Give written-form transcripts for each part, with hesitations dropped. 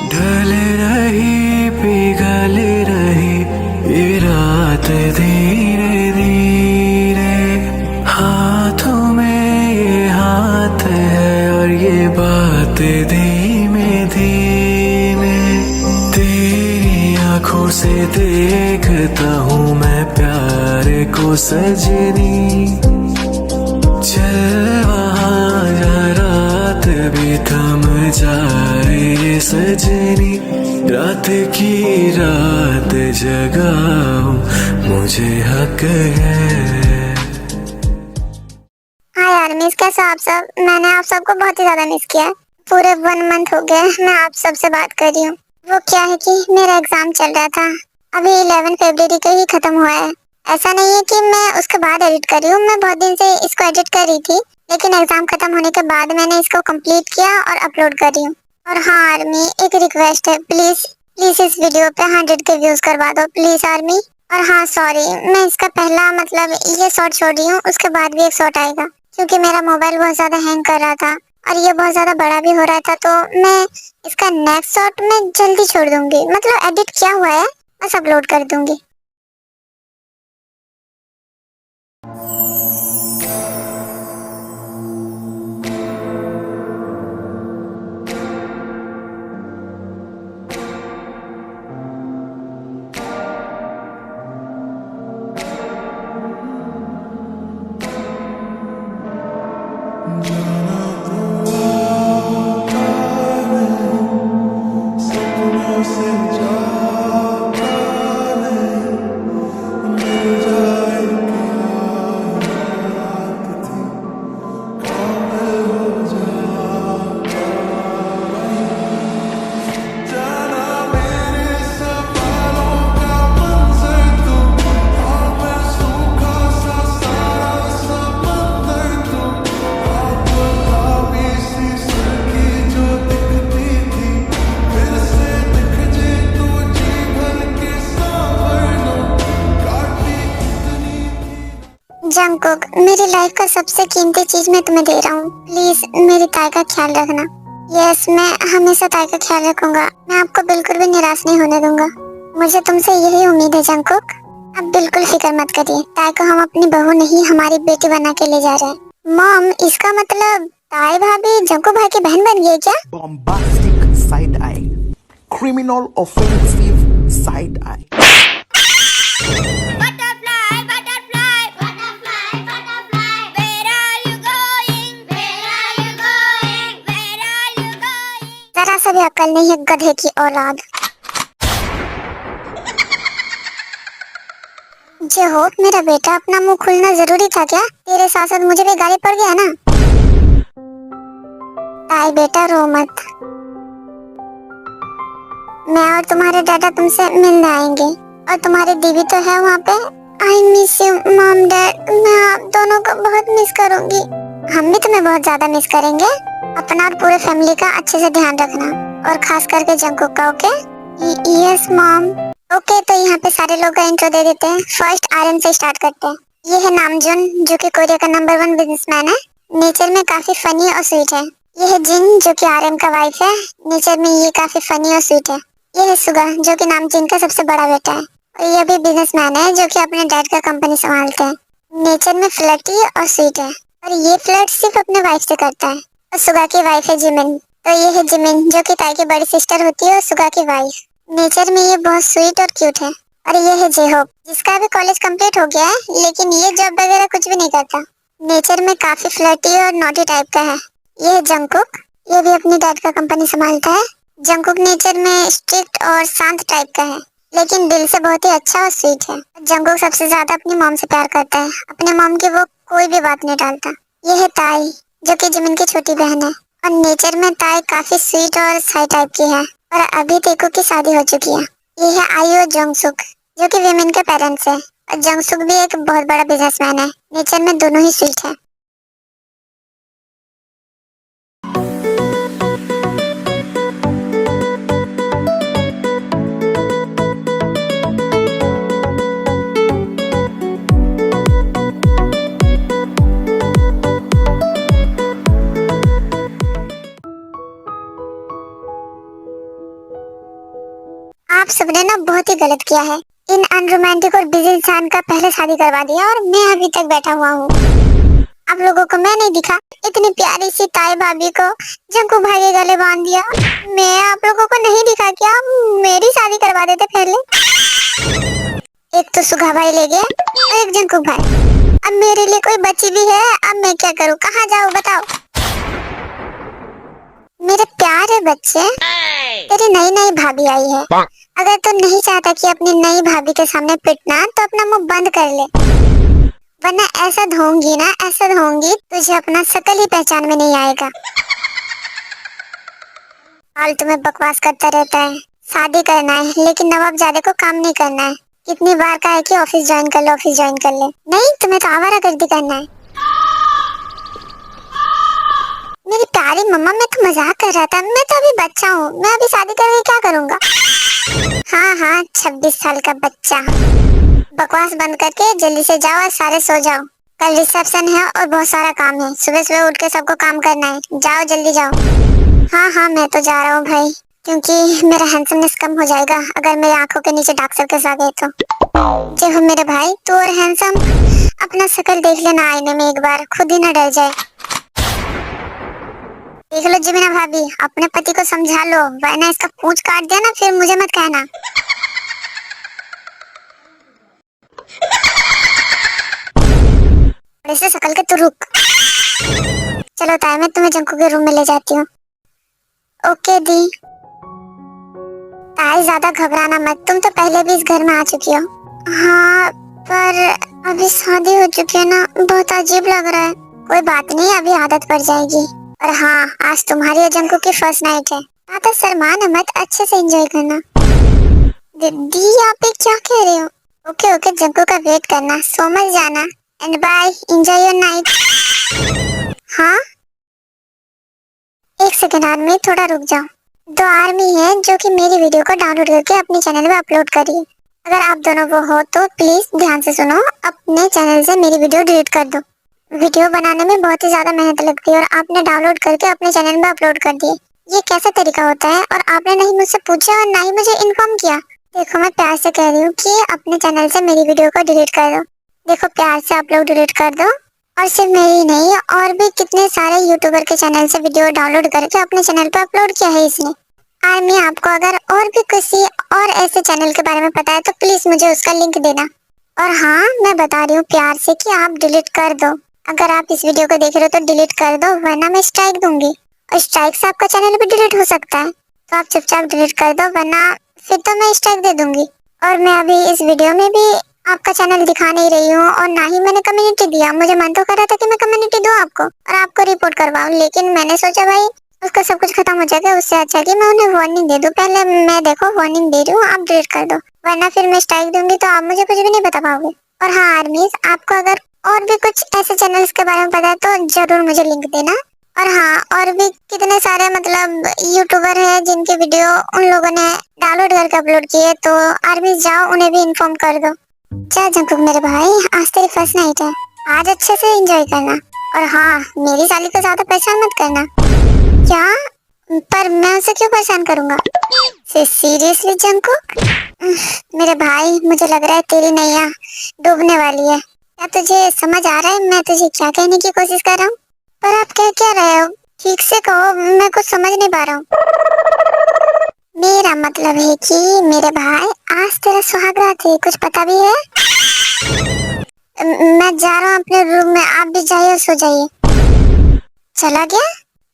ढल रही पिघल रही ये रात धीरे धीरे, हाथों में ये हाथ है और ये बात धीमे धीमे। तेरी आंखों से देखता हूँ मैं प्यार को सजनी, चल वहाँ जा रात भी थम जाए ये सजनी। रात की रात जगाऊं मुझे हक है। हाँ यार, मिस कैसे आप सब? मैंने आप सबको बहुत ही ज्यादा मिस किया है। पूरे 1 मंथ हो गए मैं आप सबसे बात कर रही हूँ। वो क्या है कि मेरा एग्जाम चल रहा था, अभी 11 फरवरी को ही खत्म हुआ है। ऐसा नहीं है कि मैं उसके बाद एडिट कर रही हूँ, मैं बहुत दिन से इसको एडिट कर रही थी, लेकिन एग्जाम खत्म होने के बाद मैंने इसको कंप्लीट किया और अपलोड कर रही हूँ। और हाँ आर्मी, एक रिक्वेस्ट है, प्लीज प्लीज इस वीडियो पे 100 के व्यूज करवा दो प्लीज आर्मी। और हाँ सॉरी, मैं इसका पहला मतलब ये शॉट छोड़ रही हूँ, उसके बाद भी एक शॉट आएगा, क्योंकि मेरा मोबाइल बहुत ज्यादा हैंग कर रहा था और ये बहुत ज्यादा बड़ा भी हो रहा था, तो मैं इसका नेक्स्ट शॉट मैं जल्दी छोड़ दूंगी, मतलब एडिट किया हुआ है, बस अपलोड कर दूंगी। जंगकुक, मेरी लाइफ का सबसे कीमती चीज मैं तुम्हें दे रहा हूँ, प्लीज मेरी ताई का ख्याल रखना। यस, मैं हमेशा ताई का ख्याल रखूंगा, मैं आपको बिल्कुल भी निराश नहीं होने दूंगा। मुझे तुमसे यही उम्मीद है जंगकुक। अब बिल्कुल फिक्र मत करिए, ताई को हम अपनी बहू नहीं हमारी बेटी बना के ले जा रहे हैं। मॉम, इसका मतलब ताई भाभी जंगकुक भाई की बहन बन गई क्या? Bombastic side eye, criminal offensive side eye. जरा सा भी अक्ल नहीं है गधे की औलाद। जे होप मेरा बेटा, अपना मुंह खुलना जरूरी था क्या? तेरे साथ साथ मुझे भी गाली पड़ गया ना। ताई बेटा रो मत, मैं और तुम्हारे दादा तुमसे मिलने आएंगे, और तुम्हारी दीदी तो है वहाँ पे। I miss you mom dad, मैं आप दोनों को बहुत मिस करूंगी। हम भी तुम्हें बहुत ज्यादा मिस करेंगे। अपना और पूरे फैमिली का अच्छे से ध्यान रखना, और खास करके जंगकुक का। ओके? Yes mom. ओके, तो यहाँ पे सारे लोग का इंट्रो दे देते हैं। फर्स्ट आर्यन से स्टार्ट करते हैं। ये है नामजुन, जो कि कोरिया का नंबर 1 बिजनेसमैन है। नेचर में काफी फनी और स्वीट है। ये है जिन, जो कि आर्यन का वाइफ है। नेचर में ये काफी फनी और स्वीट है। ये है सुगा, जो कि नामजिन का सबसे बड़ा बेटा है, और ये भी बिजनेसमैन है, जो कि अपने डैड का कंपनी संभालते हैं। नेचर में फ्लर्टी और स्वीट है, और ये फ्लर्ट सिर्फ अपने वाइफ से करता है। और सुगा की वाइफ है जिमिन, तो ये है जिमिन, जो कि ताई की बड़ी सिस्टर होती है और सुगा की वाइफ। नेचर में ये बहुत स्वीट और क्यूट है। और ये है जेहोप, जिसका भी कॉलेज कंप्लीट हो गया है, लेकिन ये जॉब वगैरह कुछ भी नहीं करता। नेचर में काफी फ्लर्टी और नॉटी टाइप का है। ये है जंगकुक, ये भी अपनी डैड का कंपनी संभालता है। जंगकुक नेचर में स्ट्रिक्ट और शांत टाइप का है, लेकिन दिल से बहुत ही अच्छा और स्वीट है। जंगकुक सबसे ज्यादा अपनी मॉम से प्यार करता है, अपने मॉम की वो कोई भी बात नहीं टालता। ये है ताई, जो कि जिमिन की छोटी बहन है। और नेचर में ताई काफी स्वीट और साई टाइप की है, और अभी तेकू की शादी हो चुकी है। ये है आई और जोंगसुक, जो कि विमेन के पेरेंट्स है। और जोंगसुक भी एक बहुत बड़ा बिजनेसमैन है। नेचर में दोनों ही स्वीट है। आप सबने ना बहुत ही गलत किया है। इन अनरोमांटिक और बिजी इंसान का पहले शादी करवा दिया और मैं अभी तक बैठा हुआ हूँ। आप लोगों को मैं नहीं दिखा, इतनी प्यारी सी ताई भाभी को जंकू भाई के गले बांध दिया। मैं आप लोगों को नहीं दिखा क्या? मेरी शादी करवा देते पहले। एक तो सुगा भाई ले गया और एक जंकू भाई। अब मेरे लिए कोई बच्ची भी है, अब मैं क्या करूँ, कहाँ जाऊँ बताओ? मेरे प्यारे बच्चे, तेरी नई नई भाभी आई है। अगर तू नहीं चाहता कि अपनी नई भाभी के सामने पिटना तो अपना मुंह बंद कर ले, वरना ऐसा धोऊंगी ना, ऐसा धोऊंगी तुझे अपना शकल ही पहचान में नहीं आएगा। फालतू में बकवास करता रहता है। शादी करना है लेकिन नवाबजादे को काम नहीं करना है। कितनी बार कहा है कि ऑफिस ज्वाइन कर ले, ऑफिस ज्वाइन कर ले। नहीं, तुम्हें तो आवारागर्दी करना है। मेरी प्यारी मम्मा, मैं तो मजाक कर रहा था। मैं तो अभी बच्चा हूँ, मैं अभी शादी करके क्या करूँगा? हाँ हाँ, 26 साल का बच्चा। बकवास बंद करके जल्दी से जाओ और सारे सो जाओ। कल रिसेप्शन है और बहुत सारा काम है। सुबह सुबह उठ के सबको काम करना है। जाओ जल्दी जाओ। हाँ हाँ, मैं तो जा रहा हूँ भाई, क्योंकि मेरा हैंडसमनेस कम हो जाएगा अगर मेरी आंखों के नीचे डार्क सर्कल्स आ गए तो। जय हो मेरे भाई, तू और हैंडसम अपना शक्ल देख लेना आईने में एक बार, खुद ही ना डर जाए। देख लो जिमिना भाभी, अपने पति को समझा लो, वरना इसका पूंछ काट दिया ना फिर मुझे मत कहना। ऐसे शकल के तू रुक। चलो ताई, मैं तुम्हें जंकू के रूम में ले जाती हूँ। ओके दी। ताई ज्यादा घबराना मत, तुम तो पहले भी इस घर में आ चुकी हो। हाँ, पर अभी शादी हो चुकी है ना, बहुत अजीब लग रहा है। कोई बात नहीं, अभी आदत पड़ जाएगी। और हाँ, आज तुम्हारी और जंकू की फर्स्ट नाइट है। हाँ तो शर्माना मत, अच्छे से एंजॉय करना। दीदी आप ये क्या कह रहे हो? ओके ओके, जंकू का वेट करना, सो मत जाना। And bye, enjoy your night. हाँ, एक सेकेंड आर्मी, थोड़ा रुक जाओ। दो आर्मी है जो कि मेरी वीडियो को डाउनलोड करके अपने चैनल में अपलोड करी। अगर आप दोनों वो हो तो प्लीज ध्यान से सुनो, अपने चैनल से मेरी वीडियो डिलीट कर दो। वीडियो बनाने में बहुत ही ज्यादा मेहनत लगती है और आपने डाउनलोड करके अपने चैनल में अपलोड कर दिए। ये कैसा तरीका होता है? और आपने नहीं मुझसे पूछा और ना ही मुझे इन्फॉर्म किया। देखो, मैं प्यार से कह रही हूँ कि अपने चैनल से मेरी वीडियो को डिलीट कर दो। देखो, प्यार से आप लोग डिलीट कर दो। और सिर्फ मेरी नहीं, और भी कितने सारे यूट्यूबर के चैनल से वीडियो डाउनलोड करके अपने चैनल पर अपलोड किया है इसने। आर्मी, आपको अगर और भी किसी और ऐसे चैनल के बारे में पता है तो प्लीज मुझे उसका लिंक देना। और हाँ, मैं बता रही हूँ प्यार से कि आप डिलीट कर दो। अगर आप इस वीडियो को देख रहे हो तो डिलीट कर दो, वरना मैं स्ट्राइक दूंगी। और स्ट्राइक से आपका चैनल भी डिलीट हो सकता है, तो आप चुपचाप डिलीट कर दो, वरना फिर तो मैं स्ट्राइक दे दूंगी। और मैं अभी इस वीडियो में भी आपका चैनल दिखा नहीं रही हूँ और ना ही मैंने कम्युनिटी दिया। मुझे मन तो कर रहा था कि मैं कम्युनिटी दूं आपको और आपको रिपोर्ट करवाऊं, लेकिन मैंने सोचा भाई उसका सब कुछ खत्म हो जाएगा, उससे अच्छा कि मैं उन्हें वार्निंग दे दूं। पहले मैं देखो वार्निंग दे रही हूँ, आप डिलीट कर दो, वरना फिर मैं स्ट्राइक दूंगी तो आप मुझे कुछ भी नहीं बता पाओगे। और हाँ आर्मीज, आपको अगर और भी कुछ ऐसे चैनल्स के बारे में पता है तो जरूर मुझे लिंक देना। और हाँ, और भी कितने सारे मतलब यूट्यूबर हैं जिनके वीडियो उन लोगों ने डाउनलोड करके अपलोड किए, तो आर्मीज जाओ उन्हें भी इन्फॉर्म कर दो। जा जंकुक मेरे भाई, आज तेरी फर्स्ट नाइट है, आज अच्छे से एंजॉय करना। और हाँ, मेरी साली को ज्यादा परेशान मत करना। क्या? पर मैं उसे क्यों परेशान करूंगा? Seriously Jungkook? मेरे भाई, मुझे लग रहा है तेरी नैया डूबने वाली है। क्या तुझे समझ आ रहा है मैं तुझे क्या कहने की कोशिश कर रहा हूँ? पर आप कह क्या रहे हो? ठीक से कहो, मैं कुछ समझ नहीं पा रहा हूँ। मेरा मतलब है कि मेरे भाई, आज तेरा सुहागरात है, कुछ पता भी है? मैं जा रहा हूँ अपने रूम में, आप भी जाइए, सो जाइए। चला गया?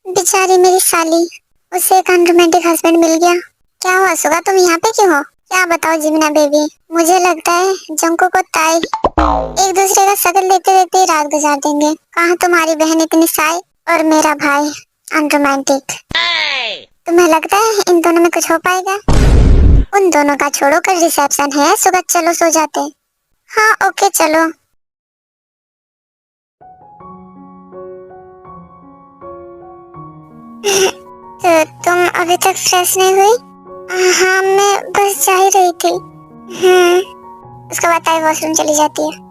बेचारी मेरी साली, उसे एक अनरोमांटिक हस्बैंड मिल गया। क्या हुआ सुगा, तुम यहाँ पे क्यों हो? क्या बताओ जिमिना बेबी, मुझे लगता है जंको को ताई एक दूसरे का शक्ल देखते देखते ही रात गुजार देंगे। कहाँ तुम्हारी बहन इतनी साई और मेरा भाई अनरोमांटिक। तुम्हें लगता है इन दोनों में कुछ हो पाएगा? उन दोनों का छोड़ो, कल रिसेप्शन है, सुबह चलो सो जाते। हाँ ओके चलो। तो तुम अभी तक फ्रेश नहीं हुई? हाँ, मैं बस जा ही रही थी। उसके बाद ताई वॉशरूम चली जाती है।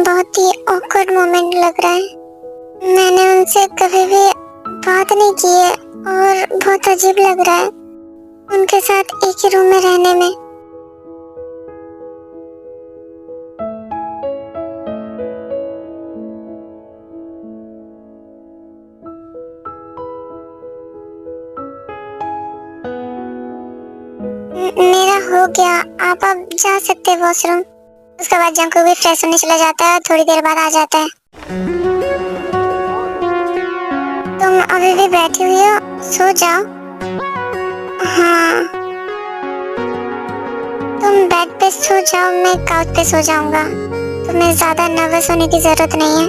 बहुत ही ऑकवर्ड मोमेंट लग रहा है। मैंने उनसे कभी भी बात नहीं की है और बहुत अजीब लग रहा है उनके साथ एक ही रूम में रहने में। मेरा हो गया, आप अब जा सकते हैं वॉशरूम। उसके बाद जंकू भी फ्रेश होने चला जाता है और थोड़ी देर बाद आ जाता है। तुम अभी भी बैठी हुई हो, सो जाओ। हाँ, तुम बेड पे सो जाओ, मैं काउच पे सो जाऊंगा। तुम्हें ज्यादा नर्वस होने की जरूरत नहीं है।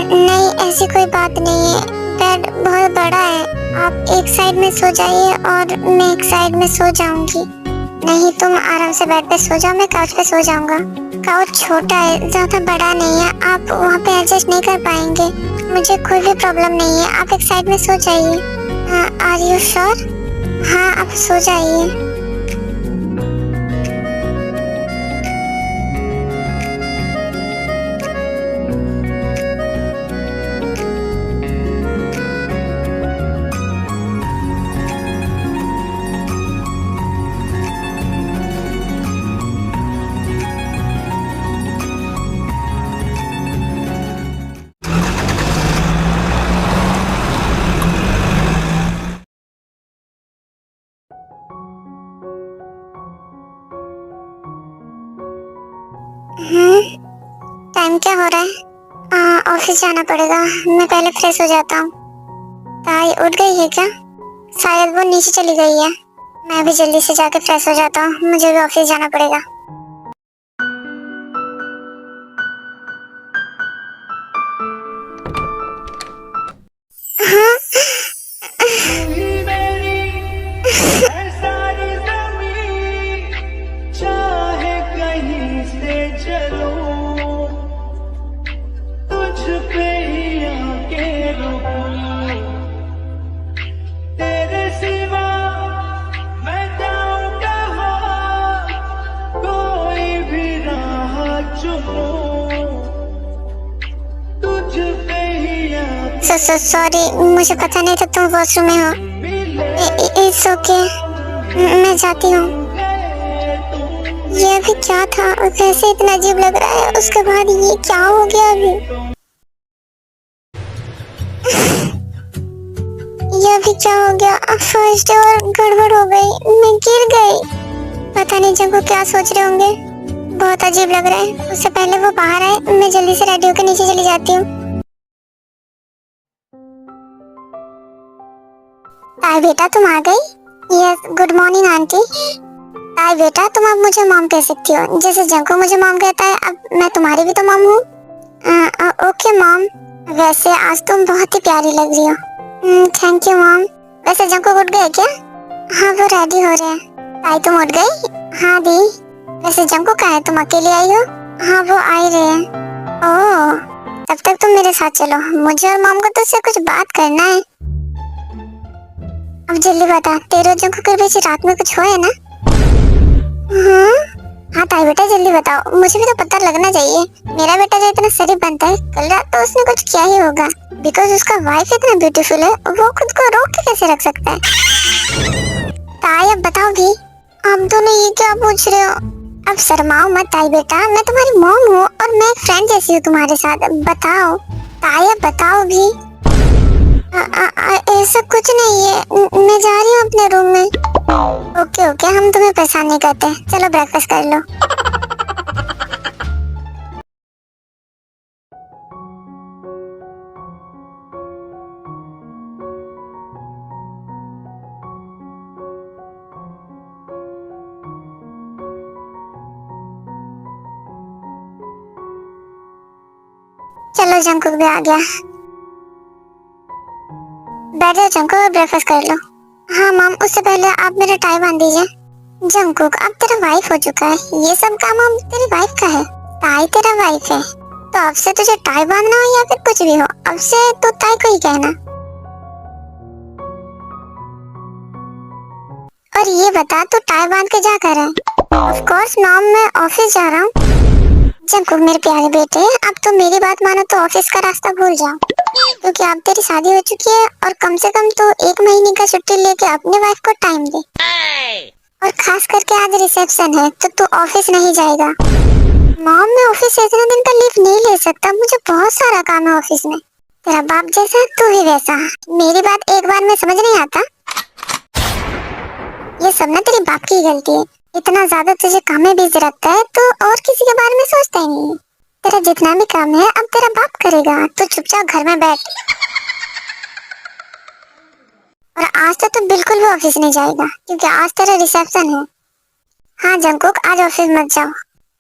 नहीं, ऐसी कोई बात नहीं है, बेड बहुत बड़ा है। आप एक साइड में सो जाइए और मैं एक साइड में सो जाऊंगी। नहीं, तुम आराम से बेड पे सो जाओ, मैं काउच पे सो जाऊंगा। काउच छोटा है, ज्यादा बड़ा नहीं है, आप वहाँ पे एडजस्ट नहीं कर पाएंगे। मुझे कोई भी प्रॉब्लम नहीं है, आप एक साइड में सो जाइए। Are you sure? हाँ, आप सो जाइए। टाइम क्या हो रहा है? ऑफिस जाना पड़ेगा, मैं पहले फ्रेश हो जाता हूँ। ताई उठ गई है क्या? शायद वो नीचे चली गई है। मैं भी जल्दी से जाके फ्रेश हो जाता हूँ, मुझे भी ऑफिस जाना पड़ेगा। हाँ? चाहे कहीं से चलो, तुझ पे ही आके रुकूं, तेरे सिवा मैं जाऊं कहाँ, कोई भी राह चुनूं, तुझ पे ही आके। सॉरी, मुझे पता नहीं था तुम वॉशरूम में हो। इट्स ओके, मैं जाती हूँ। ये अभी क्या था? वैसे इतना अजीब लग रहा है, उसके बाद ये क्या हो गया अभी? ये अभी क्या हो गया? फर्स्ट और गड़बड़ हो गई, मैं गिर गई। पता नहीं जंकू क्या सोच रहे होंगे, बहुत अजीब लग रहा है। उससे पहले वो बाहर आए, मैं जल्दी से रेडी होकर नीचे चली जाती हूँ। ताई बेटा, तुम आ गई? Yes, good morning aunty. ताई बेटा, तुम अब मुझे मॉम कह सकती हो, जैसे जंकू मुझे मॉम कहता है, अब मैं तुम्हारी भी तो मॉम हूँ। ओके मॉम, वैसे आज तुम बहुत ही प्यारी लग रही हो। Thank you mom. वैसे जंकू उठ गए क्या? हाँ, वो रेडी हो रहे हैं। ताई तुम उठ गई? हाँ दी। वैसे जंकू कहाँ है, तुम अकेले आई हो? हाँ, वो आ ही रहे हैं। ओह, तब तक तुम मेरे साथ चलो, मुझे और मॉम को तुझसे कुछ बात करना है। अब जल्दी बता, तेरे और जंकू के बीच रात में कुछ हुआ है ना? हाँ ताई बेटा, जल्दी बताओ, मुझे भी तो पता लगना चाहिए। मेरा बेटा जो इतना शरीफ बनता है, कल रात तो उसने कुछ किया ही होगा, बिकॉज उसका वाइफ इतना ब्यूटीफुल है, वो खुद को रोक के कैसे रख सकता है? ताई अब बताओ भी, आप दोनों ये क्या पूछ रहे हो? अब शर्माओ मत ताई बेटा, मैं तुम्हारी मॉम हूँ और मैं एक फ्रेंड जैसी हूँ तुम्हारे साथ। बताओ ताई, अब बताओ भी। ऐसा कुछ नहीं है, मैं जा रही हूँ अपने रूम में। ओके, हम तुम्हें परेशान नहीं करते, चलो ब्रेकफास्ट कर लो। चलो, जंकुक भी आ गया। बैठ जाओ जंकुक, ब्रेकफास्ट कर लो। हाँ मॉम, उससे पहले आप मेरा टाई बांध दीजिए। जंकुक, अब तेरा वाइफ हो चुका है, ये सब काम अब तेरी वाइफ का है। टाई तेरा वाइफ है, तो अब से तुझे टाई बांधना हो या फिर कुछ भी हो, अब से तो टाई को ही कहना। और ये बता, तू टाई बांध के जा कर है? ऑफ कोर्स मॉम, मैं ऑफिस जा रहा हूँ। जंकुक मेरे प्यारे बेटे, अब तो मेरी बात मानो तो ऑफिस का रास्ता भूल जाओ, क्योंकि अब तेरी शादी हो चुकी है और कम से कम तू 1 महीने का छुट्टी लेके अपने वाइफ को टाइम दे। और खास करके आज रिसेप्शन है तो तू ऑफिस नहीं जाएगा। मॉम, मैं ऑफिस से इतने दिन का लीव नहीं ले सकता, मुझे बहुत सारा काम है ऑफिस में। तेरा बाप जैसा तू भी वैसा, मेरी बात एक बार में समझ नहीं आता। ये सब ना तेरी बाप की गलती है, इतना ज्यादा तुझे काम में बिजी रखता है तो और किसी के बारे में सोचता ही नहीं है। तेरा जितना भी काम है अब तेरा बाप करेगा, तू चुपचाप घर में बैठ। और आज तो तू बिल्कुल भी ऑफिस नहीं जाएगा क्योंकि आज तेरा रिसेप्शन है। हाँ जंकुक, आज ऑफिस मत जाओ।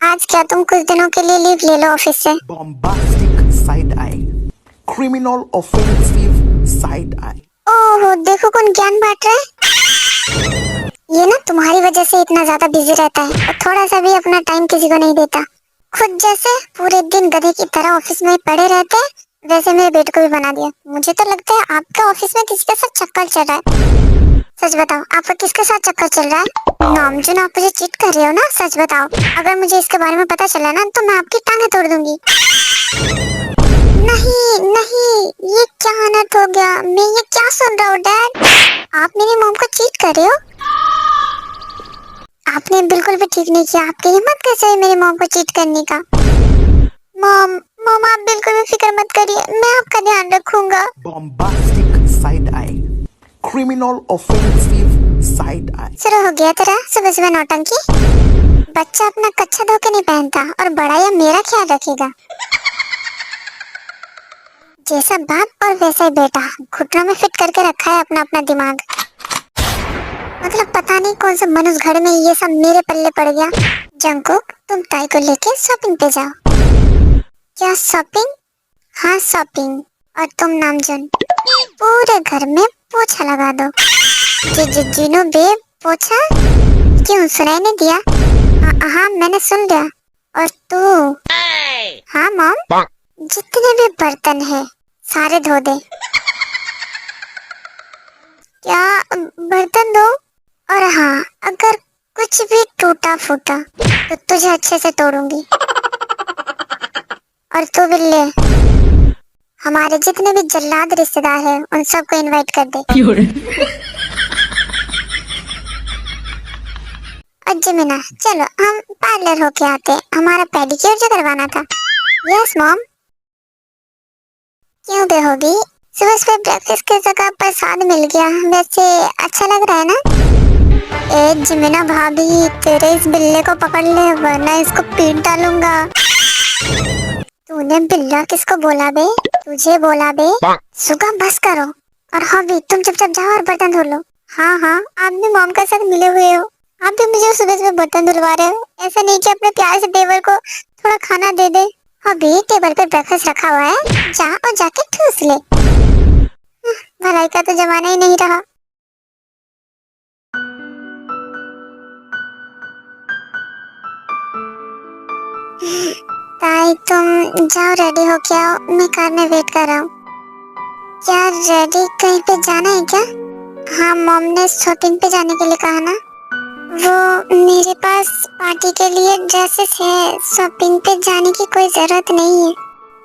आज क्या तुम कुछ दिनों के लिए लीव ले लो ऑफिस से। Bombastic side eye. Criminal offensive side eye. ओहो, देखो कौन ज्ञान बांट रहा है। ये ना तुम्हारी वजह से इतना ज्यादा बिजी रहता है और थोड़ा सा भी अपना टाइम किसी को नहीं देता। खुद जैसे पूरे दिन गधे की तरह ऑफिस में पड़े रहते हैं, वैसे मेरे बेटे को भी बना दिया। मुझे तो लगता है आपका ऑफिस में किसी के साथ चक्कर चल रहा है। सच बताओ, आपका किसके साथ चक्कर चल रहा है? नामजुन, आप मुझे चीट कर रहे हो ना? सच बताओ, अगर मुझे इसके बारे में पता चला ना तो मैं आपकी टांगें तोड़ दूंगी। नहीं नहीं, ये क्या अनर्थ हो गया? मैं ये क्या सुन रहा हूँ डैड? आप मेरी मॉम को चीट कर रहे हो? आपने बिल्कुल भी ठीक नहीं किया। आपकी हिम्मत कैसे है मेरी मॉम को चीट करने का? मॉम मॉम, आप बिल्कुल भी फिक्र मत करिए, मैं आपका ध्यान रखूंगा। Bombastic side eye. Criminal offensive side eye. शुरू हो गया तेरा सुबह सुबह नौटंकी। बच्चा अपना कच्छा धो के नहीं पहनता और बड़ा या मेरा ख्याल रखेगा। जैसा बाप और वैसा ही बेटा, घुटनों में फिट करके रखा है अपना अपना दिमाग। मतलब पता नहीं कौन से मनुष्य घर में ये सब मेरे पल्ले पड़ गया। जंकुक, तुम ताई को लेके शॉपिंग पे जाओ। क्या शॉपिंग? हाँ शॉपिंग। और तुम नामजुन, पूरे घर में पोछा लगा दो। जिनो बेब, पोछा क्यों सुनाई नहीं दिया? हाँ मैंने सुन लिया। और तू? हाँ मॉम, जितने भी बर्तन है सारे धो दे। क्या बर्तन दो? और हाँ, अगर कुछ भी टूटा फूटा तो तुझे अच्छे से तोड़ूंगी। और तू बिल्ले, हमारे जितने भी जल्लाद रिश्तेदार हैं उन सबको इनवाइट कर दे। और जिमिना, चलो हम पार्लर होके आते, हमारा पेडिक्योर जो करवाना था। Yes mom. क्यों बेहोगी, सुबह सुबह ब्रेकफास्ट की जगह प्रसाद मिल गया, वैसे अच्छा लग रहा है ना? ए जिमिना भाभी, तेरे इस बिल्ले को पकड़ ले वरना इसको पीट डालूंगा। तूने बिल्ला किसको बोला बे? तुझे बोला बे। सुगा बस करो। और हाँ भी, तुम चुपचाप जाओ और बर्तन धो लो। हाँ हाँ, आप भी मॉम के साथ मिले हुए हो, आप भी मुझे सुबह सुबह बर्तन धुलवा रहे हो। ऐसा नहीं कि अपने प्यार से देवर को थोड़ा खाना दे दे। अभी टेबल पे ब्रेकफास्ट रखा हुआ है, जा और जाके ठूस ले। भलाई का तो जमाना ही नहीं रहा। ताई तुम जाओ, रेडी हो क्या? मैं कार में वेट कर रहा हूँ। क्या रेडी कहीं पे जाना है क्या? हाँ मॉम ने शॉपिंग पे जाने के लिए कहा ना। वो मेरे पास पार्टी के लिए ड्रेसेस है, शॉपिंग पे जाने की कोई जरूरत नहीं है।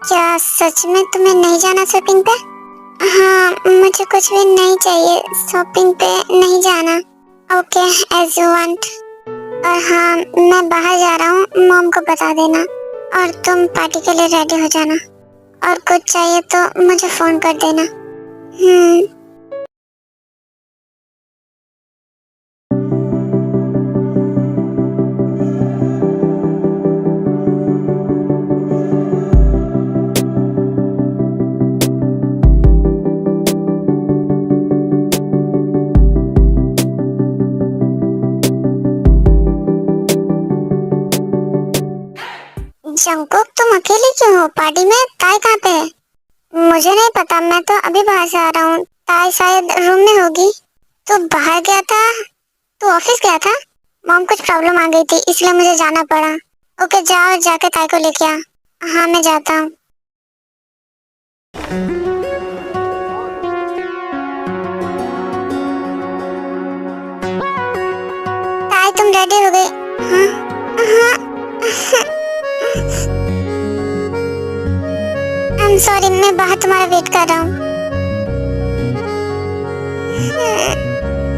क्या सच में तुम्हें नहीं जाना शॉपिंग पे? हाँ मुझे कुछ भी नहीं चाहिए, शॉपिंग पे नहीं जाना। Okay as you want. और हाँ मैं बाहर जा रहा हूँ, मॉम को बता देना। और तुम पार्टी के लिए रेडी हो जाना, और कुछ चाहिए तो मुझे फोन कर देना। जंकुक, तुम अकेले क्यों हो पार्टी में? ताई कहाँ पे है? मुझे नहीं पता, मैं तो अभी बाहर से आ रहा हूँ। ताई शायद रूम में होगी। तू बाहर गया था? तू ऑफिस गया था? मॉम कुछ प्रॉब्लम आ गई थी इसलिए मुझे जाना पड़ा। ओके जाओ, जाके ताई को लेके आ। हाँ मैं जाता हूँ। ताई तुम रेडी हो गई? हाँ हाँ सॉरी, मैं बाहर तुम्हारा वेट कर रहा हूँ।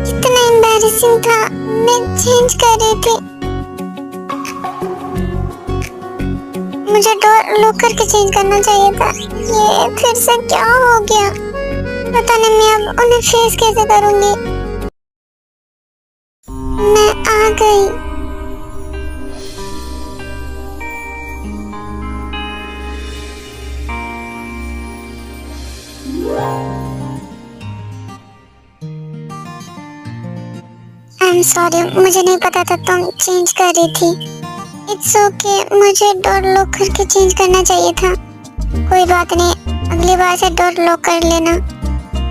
कितना एम्बैरेसिंग था, मैं चेंज कर रही थी। मुझे डोर लॉक करके चेंज करना चाहिए था। ये फिर से क्या हो गया? पता नहीं मैं अब उन्हें फेस कैसे करूंगी। मैं आ गई। आई एम सॉरी, मुझे नहीं पता था तुम चेंज कर रही थी। इट्स ओके, मुझे डोर लॉक करके चेंज करना चाहिए था। कोई बात नहीं, अगली बार से डोर लॉक कर लेना।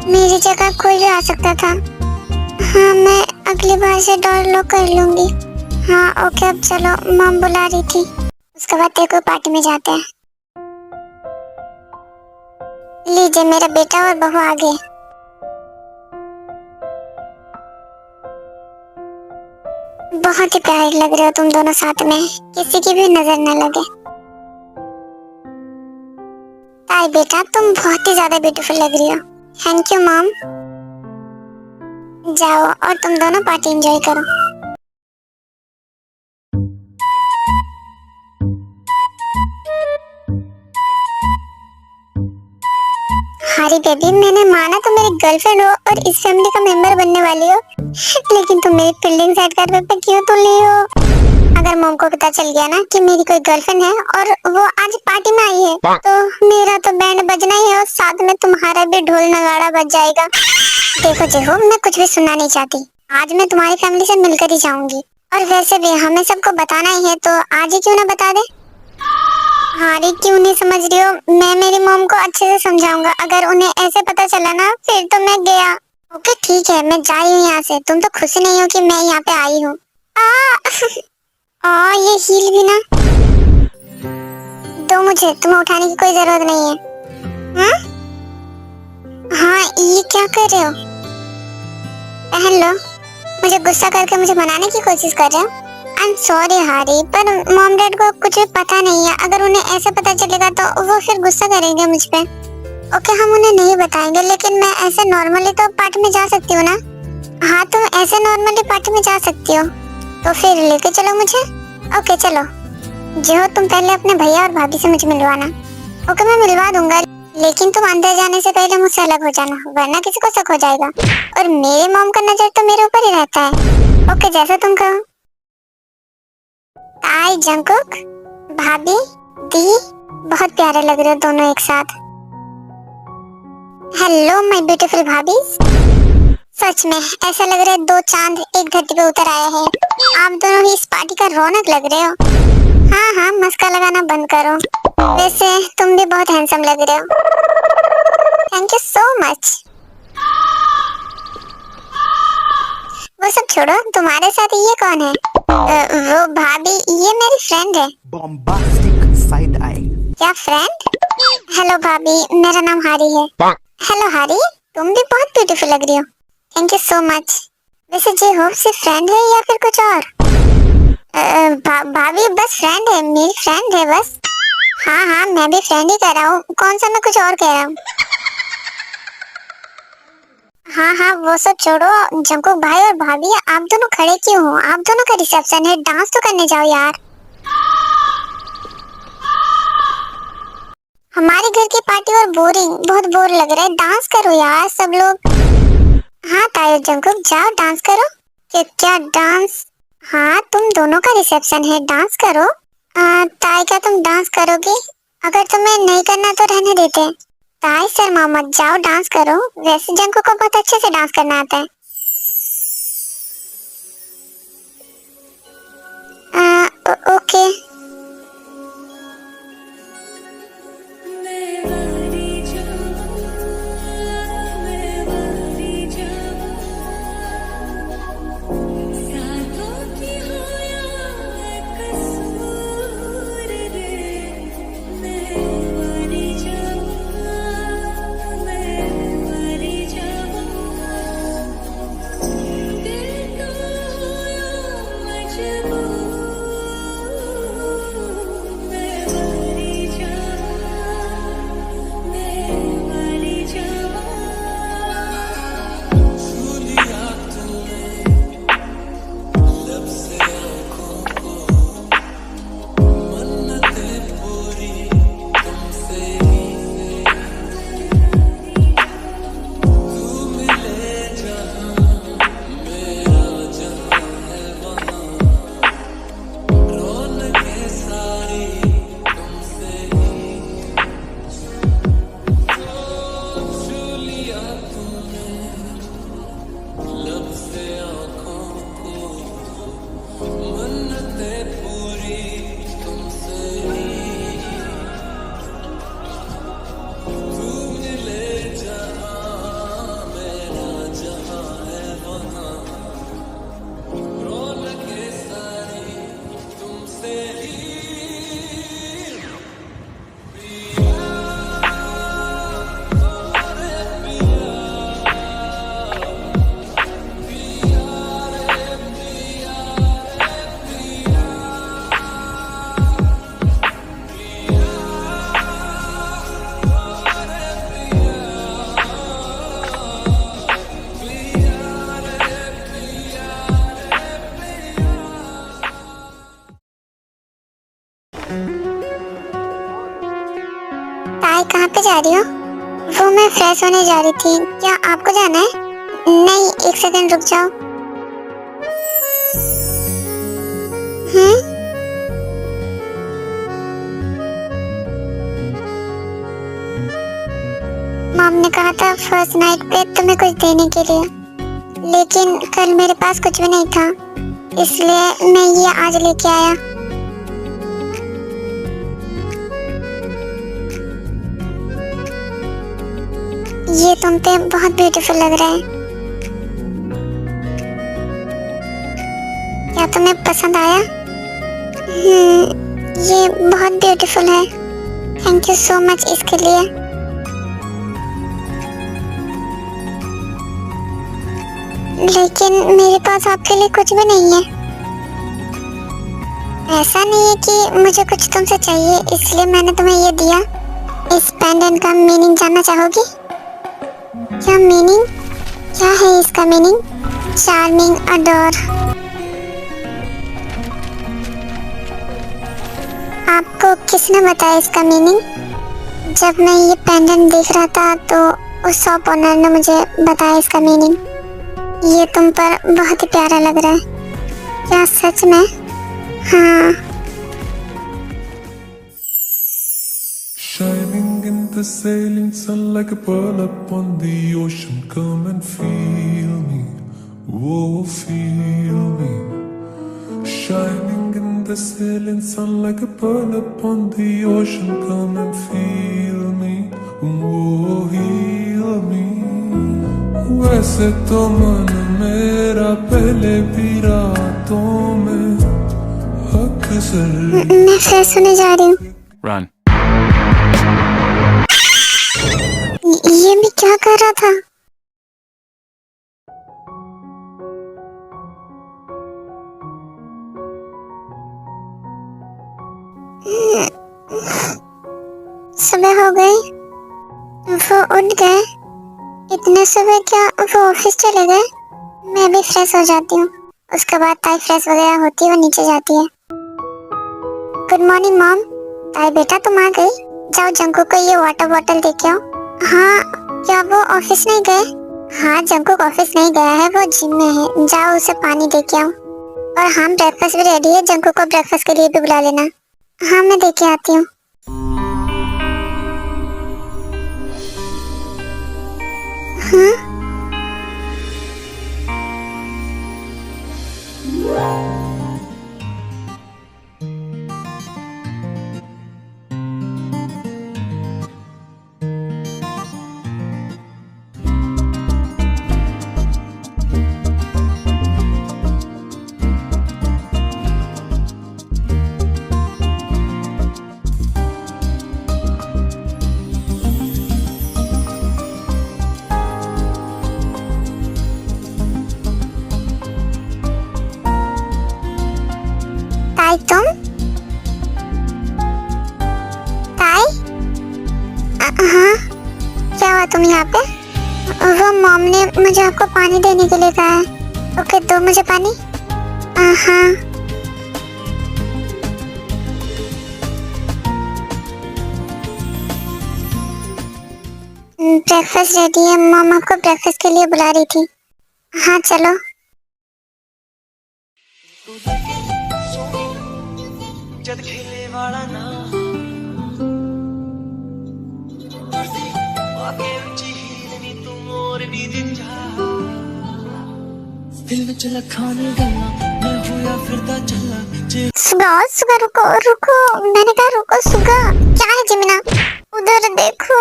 मेरी जगह कोई भी आ सकता था। हाँ, मैं अगली बार से डोर लॉक कर लूंगी। हाँ ओके, अब चलो, मॉम बुला रही थी। उसके बाद तेरे को पार्टी में जाते हैं। लीजिए, मेरा बेटा और बहू आ गए। बहुत ही प्यारे लग रहे हो तुम दोनों साथ में, किसी की भी नजर न लगे। ताई बेटा, तुम बहुत ही ज्यादा ब्यूटीफुल लग रही हो। Thank you mom. जाओ और तुम दोनों पार्टी एंजॉय करो। हारी बेबी, मैंने माना तुम मेरी गर्लफ्रेंड हो और इस फैमिली का मेंबर बनने वाली हो, लेकिन तुम मेरी फील्डिंग साइड कर पे क्यों तुल रही हो? अगर मॉम को पता चल गया ना कि मेरी कोई गर्लफ्रेंड है और वो आज पार्टी में आई है, तो मेरा तो बैंड बजना ही है और साथ में तुम्हारा भी ढोल नगाड़ा बज जाएगा। देखो जेहो, मैं कुछ भी सुनना नहीं चाहती। आज मैं तुम्हारी फैमिली से मिलकर ही जाऊंगी। और वैसे भी हमें सबको बताना ही है, तो आज ही क्यों ना बता दे। हारी, क्यों नहीं समझ रही हो? मैं मेरी मॉम को अच्छे से समझाऊंगा। अगर उन्हें ऐसे पता चला ना, फिर तो मैं गया। ओके ठीक है, मैं जा रही हूँ यहाँ से। तुम तो खुश नहीं हो कि मैं यहाँ पे आई हूँ। ये हील भी ना दो मुझे, तुम्हें उठाने की कोई जरूरत नहीं है। हाँ, ये क्या कर रहे हो? पहन लो। मुझे गुस्सा करके मुझे मनाने की कोशिश कर रहे हो? आई एम सॉरी हारी, पर मॉम डैड को कुछ भी पता नहीं है। अगर उन्हें ऐसे पता चलेगा तो वो फिर गुस्सा करेंगे मुझ पे। ओके, हम उन्हें नहीं बताएंगे, लेकिन मैं ऐसे नॉर्मली तो पार्टी में जा सकती हूँ ना? हाँ, तुम ऐसे नॉर्मली पार्टी में जा सकती हो, तो फिर लेके चलो मुझे। ओके चलो। जो तुम पहले अपने भैया और भाभी से मुझे मिलवाना। ओके, मैं मिलवा दूंगा, लेकिन तुम अंदर जाने से पहले मुझसे अलग हो जाना, वरना किसी को शक हो जाएगा। और मेरे मॉम का नजर तो मेरे ऊपर ही रहता है। ओके, जैसा तुम कहो। ताई, जंकुक, भाभी, दी, बहुत प्यारे लग रहे हो दोनों एक साथ। हेलो माय ब्यूटीफुल भाभी। सच में ऐसा लग रहा है दो चांद एक धरती पे उतर आए हैं। आप दोनों ही इस पार्टी का रौनक लग रहे हो। हाँ हाँ, मस्का लगाना बंद करो। वैसे तुम भी बहुत हैंडसम लग रहे हो। Thank you so much. वो सब छोड़ो, तुम्हारे साथ ये कौन है? वो भाभी, ये मेरी फ्रेंड है। Bombastic side eye. क्या फ्रेंड? हेलो भाभी, मेरा नाम हारी है। हेलो हारी, तुम भी बहुत ब्यूटीफुल लग रही हो। Thank you so much. वैसे जे हो सिर्फ फ्रेंड है या फिर कुछ और? भाभी बस फ्रेंड है, मेरी फ्रेंड है बस। हाँ हाँ, मैं भी फ्रेंड ही कर रहा हूँ। कौन सा मैं कुछ और कह रहा हूँ? हाँ हाँ, वो सब छोड़ो। जंकुक भाई और भाभी, आप दोनों खड़े क्यों हो? आप दोनों का रिसेप्शन है, डांस तो करने जाओ यार। हमारे घर की पार्टी और बोरिंग, बहुत बोर लग रहा है। डांस करो यार सब लोग। हाँ ताई जंकुक, जाओ डांस करो। क्या डांस? हाँ, तुम दोनों का रिसेप्शन है, डांस करो। ताई, क्या तुम डांस करोगी? अगर तुम्हें नहीं करना तो रहने देते। ताई सर मोहम्मद, जाओ डांस करो। वैसे जंकुक को बहुत अच्छे से डांस करना आता है। ओके। ताई कहाँ पे जा रही हो? वो मैं फ्रेश होने जा रही थी। क्या आपको जाना है? नहीं, एक सेकंड रुक जाओ। मॉम ने कहा था फर्स्ट नाइट पे तुम्हें कुछ देने के लिए, लेकिन कल मेरे पास कुछ भी नहीं था, इसलिए मैं ये आज लेके आया। ये तुम पे बहुत ब्यूटीफुल लग रहा है। क्या तुम्हें पसंद आया? ये बहुत ब्यूटीफुल है। थैंक यू सो मच इसके लिए। लेकिन मेरे पास आपके लिए कुछ भी नहीं है। ऐसा नहीं है कि मुझे कुछ तुमसे चाहिए इसलिए मैंने तुम्हें ये दिया। इस पेंडेंट का मीनिंग जानना चाहोगी? क्या मीनिंग? क्या है इसका मीनिंग? Charming adore. आपको किसने बताया इसका मीनिंग? जब मैं ये पेंडेंट देख रहा था तो उस शॉप ओनर ने मुझे बताया इसका मीनिंग। ये तुम पर बहुत ही प्यारा लग रहा है। क्या सच में? हाँ। Shining in the sailing sun like a pearl upon the ocean. Come and feel me, oh feel me. Shining in the sailing sun like a pearl upon the ocean. Come and feel me, oh heal me. वैसे तो मन मेरा पहले भी रातों में अक्सर। मैं फ्रेश होने जा रही हूँ। Run. ये मैं क्या कर रहा था? सुबह हो गई। वो उठ गए। इतने सुबह क्या वो ऑफिस चले गए? मैं भी फ्रेश हो जाती हूँ। उसके बाद ताई फ्रेश वगैरह होती है, वो नीचे जाती है। Good morning mom. ताई बेटा तुम आ गई। जाओ जंकू को ये वाटर बॉटल दे के आओ। हाँ, क्या वो ऑफिस नहीं गए? हाँ, जंकुक ऑफिस नहीं गया है, वो जिम में है। जाओ उसे पानी दे के आओ। और हाँ, ब्रेकफास्ट भी रेडी है, जंकुक को ब्रेकफास्ट के लिए भी बुला लेना। हाँ, मैं दे के आती हूँ। हाँ? ताई तुम? ताई? हाँ, क्या हुआ तुम यहाँ पे? वो मॉम ने मुझे आपको पानी देने के लिए कहा है। ओके, दो मुझे पानी। हाँ। ब्रेकफास्ट रेडी है, मॉम आपको ब्रेकफास्ट के लिए बुला रही थी। हाँ चलो। जद खेले वाला ना आगे ऊंची हील नी तू मोर नी दिन जा दिल में चला खाने गल्ला मैं होया फिरदा चला जे सुगा सुगा रुको रुको, मैंने कहा रुको सुगा। क्या है जिमिना, उधर देखो।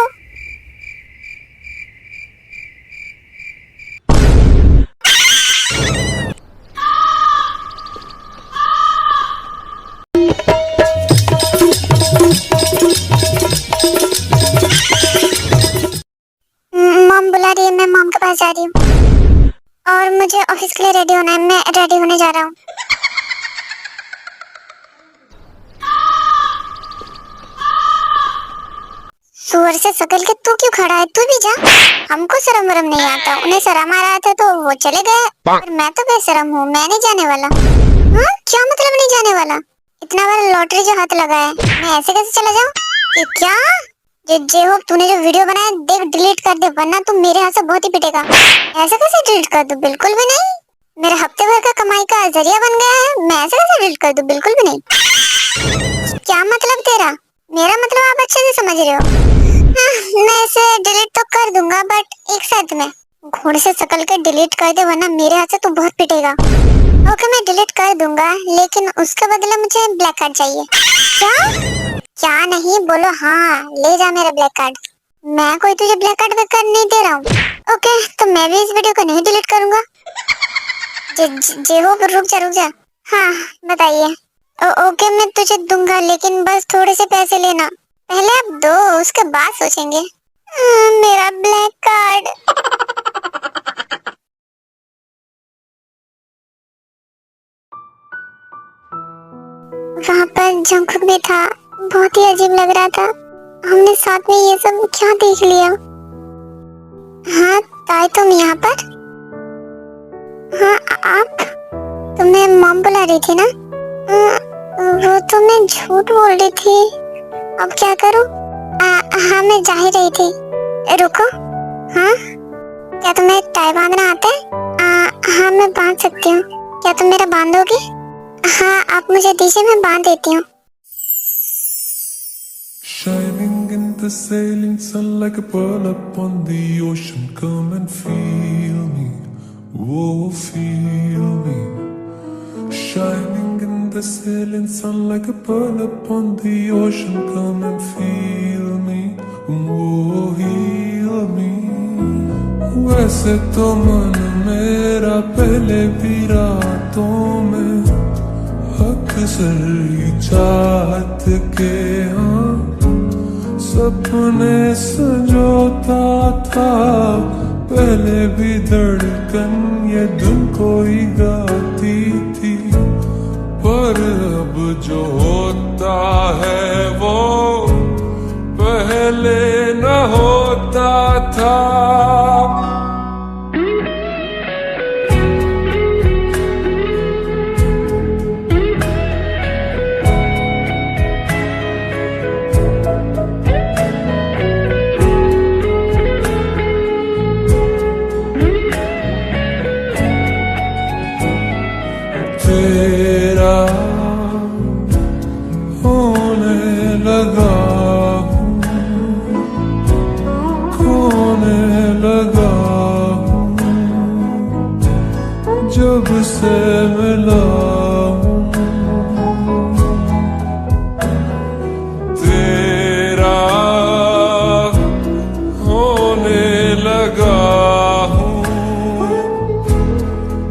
मॉम बुला रही है, मैं मॉम के पास जा रही हूँ और मुझे ऑफिस के लिए रेडी होना है। मैं रेडी होने जा रहा हूँ। सुअर से सकल के तू क्यों खड़ा है, तू भी जा। हमको शर्म वरम नहीं आता, उन्हें शर्म आ रहा था तो वो चले गए, पर मैं तो बेशरम हूँ, मैं नहीं जाने वाला। हाँ क्या मतलब नहीं जाने वाला? इतना बड़ा लॉटरी जो हाथ लगा है, मैं ऐसे कैसे चला जाऊँ? ये क्या जे हो, तूने जो वीडियो बनाया देख डिलीट कर दे, वरना तू मेरे हाथ से बहुत ही पिटेगा। ऐसे कैसे डिलीट कर दूं? बिल्कुल भी नहीं। मेरे हफ्ते भर का कमाई का जरिया बन गया है, मैं ऐसे कैसे डिलीट कर दूं? बिल्कुल भी नहीं। क्या मतलब तेरा? मेरा मतलब आप अच्छे से समझ रहे हो। हाँ, मैं इसे डिलीट तो कर दूंगा, बट एक शर्त में। घोड़े से सकल के डिलीट कर दे, वरना मेरे हाथ से तू बहुत पिटेगा। ओके मैं डिलीट कर दूंगा, लेकिन उसके बदले मुझे ब्लैक कार्ड चाहिए। क्या नहीं बोलो हाँ, ले जा मेरा ब्लैक कार्ड। मैं कोई तुझे ब्लैक कार्ड नहीं दे रहा हूँ। ओके तो मैं भी इस वीडियो को नहीं डिलीट करूंगा। जे हो रुक जा। हाँ बताइए। ओके मैं तुझे दूंगा, लेकिन बस थोड़े से पैसे लेना। पहले आप दो, उसके बाद सोचेंगे। मेरा ब्लैक कार्ड। वहाँ पर जंकुक भी था, बहुत ही अजीब लग रहा था। हमने साथ में ये सब क्या देख लिया? हाँ ताई तुम यहाँ पर? हाँ आप? तुम्हें मॉम बुला रही थी ना? वो तो मैं झूठ बोल रही थी, अब क्या करूं? हाँ मैं जा ही रही थी। रुको। हाँ क्या तुम्हें टाई बांधना आता है? हाँ मैं बांध सकती हूँ, क्या तुम मेरा बांधोगी? हाँ आप मुझे दीजिए, मैं बांध देती हूँ। Shining in the sailing sun like a pearl upon the ocean. Come and feel me, oh feel me. Shining in the sailing sun like a pearl upon the ocean. Come and feel me, oh heal me. वैसे तो मन मेरा पहले भी रातों में अक्सर ही चाहत के हाँ सपने संजोता था। पहले भी धड़कन ये धुन कोई गाती थी, पर अब जो होता है वो पहले न होता था। तेरा होने लगा हूँ, खोने लगा हूँ, जब से मिला हूँ। तेरा होने लगा हूँ,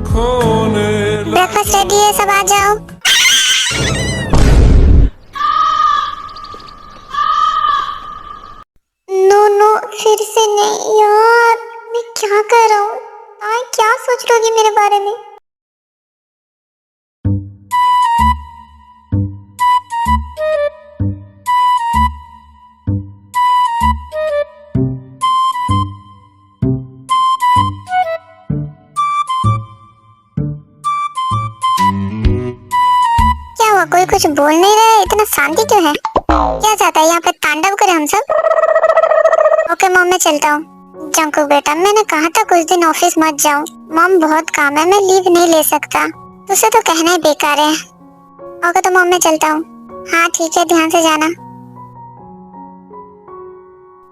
खोने ब्रेकफास्ट रेडी है, सब आ जाओ। नो फिर से नहीं यार, मैं क्या कर रहा हूँ? क्या सोच लोगी मेरे बारे में? क्या हुआ, कोई कुछ बोल नहीं रहा है? इतना शांति क्यों है? क्या चाहता है यहाँ पे तांडव करे हम सब? ओके मॉम मैं चलता हूँ। जंकुक बेटा मैंने कहा था कुछ दिन ऑफिस मत जाओ। मॉम बहुत काम है, मैं लीव नहीं ले सकता। तुझसे तो कहना ही बेकार है। ओके तो मॉम मैं चलता हूँ। हाँ ठीक है, ध्यान से जाना।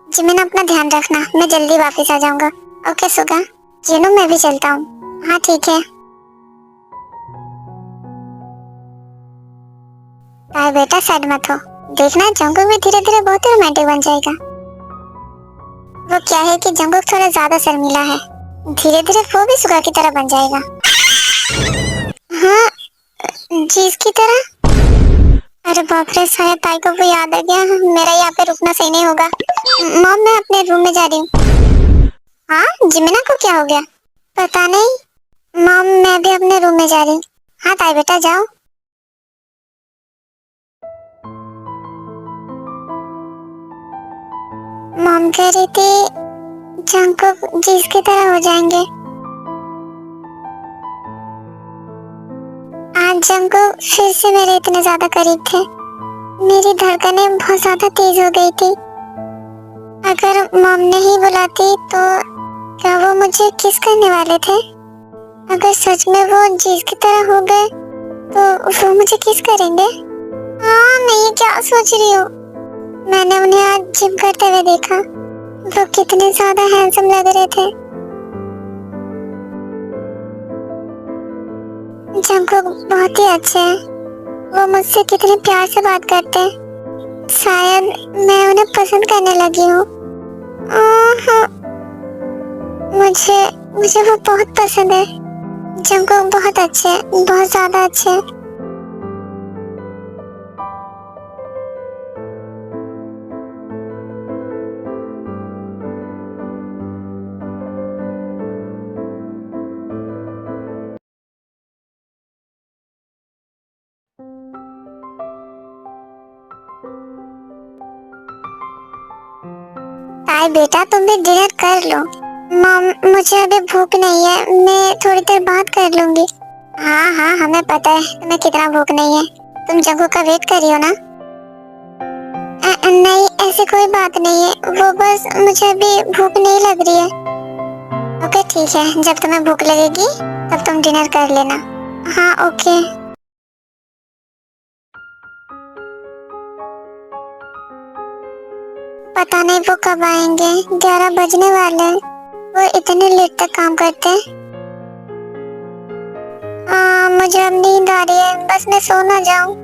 जिमिन अपना ध्यान रखना, मैं जल्दी वापस आ जाऊंगा। ओके सुगा। जिनू मैं भी चलता हूँ। हाँ ठीक है। ताई बेटा सैड मत हो, देखना जंगकुक भी धीरे धीरे बहुत ही रोमांटिक बन जाएगा। वो क्या है कि जंगकुक थोड़ा ज्यादा शर्मीला है, धीरे धीरे वो भी सुगा की तरह बन जाएगा। हाँ, जी इसकी तरह। अरे बाप रे, शायद ताई को वो याद आ गया, मेरा यहाँ पे रुकना सही नहीं होगा। मॉम मैं अपने रूम में जा रही हूँ। हाँ जिमिना को क्या हो गया? पता नहीं मॉम, मैं भी अपने रूम में जा रही हूँ। हाँ ताई बेटा जाओ। मॉम कह रही थी जंगकुक जीस की तरह हो जाएंगे। आज जंगकुक फिर से मेरे इतने ज्यादा करीब थे, मेरी धड़कनें बहुत ज्यादा तेज हो गई थी। अगर मॉम ने ही बुलाती तो क्या वो मुझे किस करने वाले थे? अगर सच में वो जीस की तरह हो गए तो वो मुझे किस करेंगे? हाँ मैं ये क्या सोच रही हूँ, मैंने उन्हें आज जिम करते हुए देखा, वो कितने ज्यादा हैंडसम लग रहे थे। जंगकुक बहुत ही अच्छे हैं, वो मुझसे कितने प्यार से बात करते हैं, शायद मैं उन्हें पसंद करने लगी हूँ। मुझे वो बहुत पसंद है। जंगकुक बहुत अच्छे हैं, बहुत ज्यादा अच्छे हैं। ताई बेटा तुम भी डिनर कर लो। मॉम मुझे अभी भूख नहीं है, मैं थोड़ी देर बाद कर लूंगी। हाँ हाँ हमें पता है तुम्हें कितना भूख नहीं है, तुम जंगकुक का वेट कर रही हो ना? नहीं ऐसी कोई बात नहीं है, वो बस मुझे अभी भूख नहीं लग रही है। ओके ठीक है, जब तुम्हें भूख लगेगी तब तुम डिनर कर लेना। हाँ ओके। पता नहीं वो कब आएंगे, 11 बजने वाले हैं, वो इतने लेट तक काम करते हैं। मुझे अब नींद आ रही है, बस मैं सो ना जाऊं।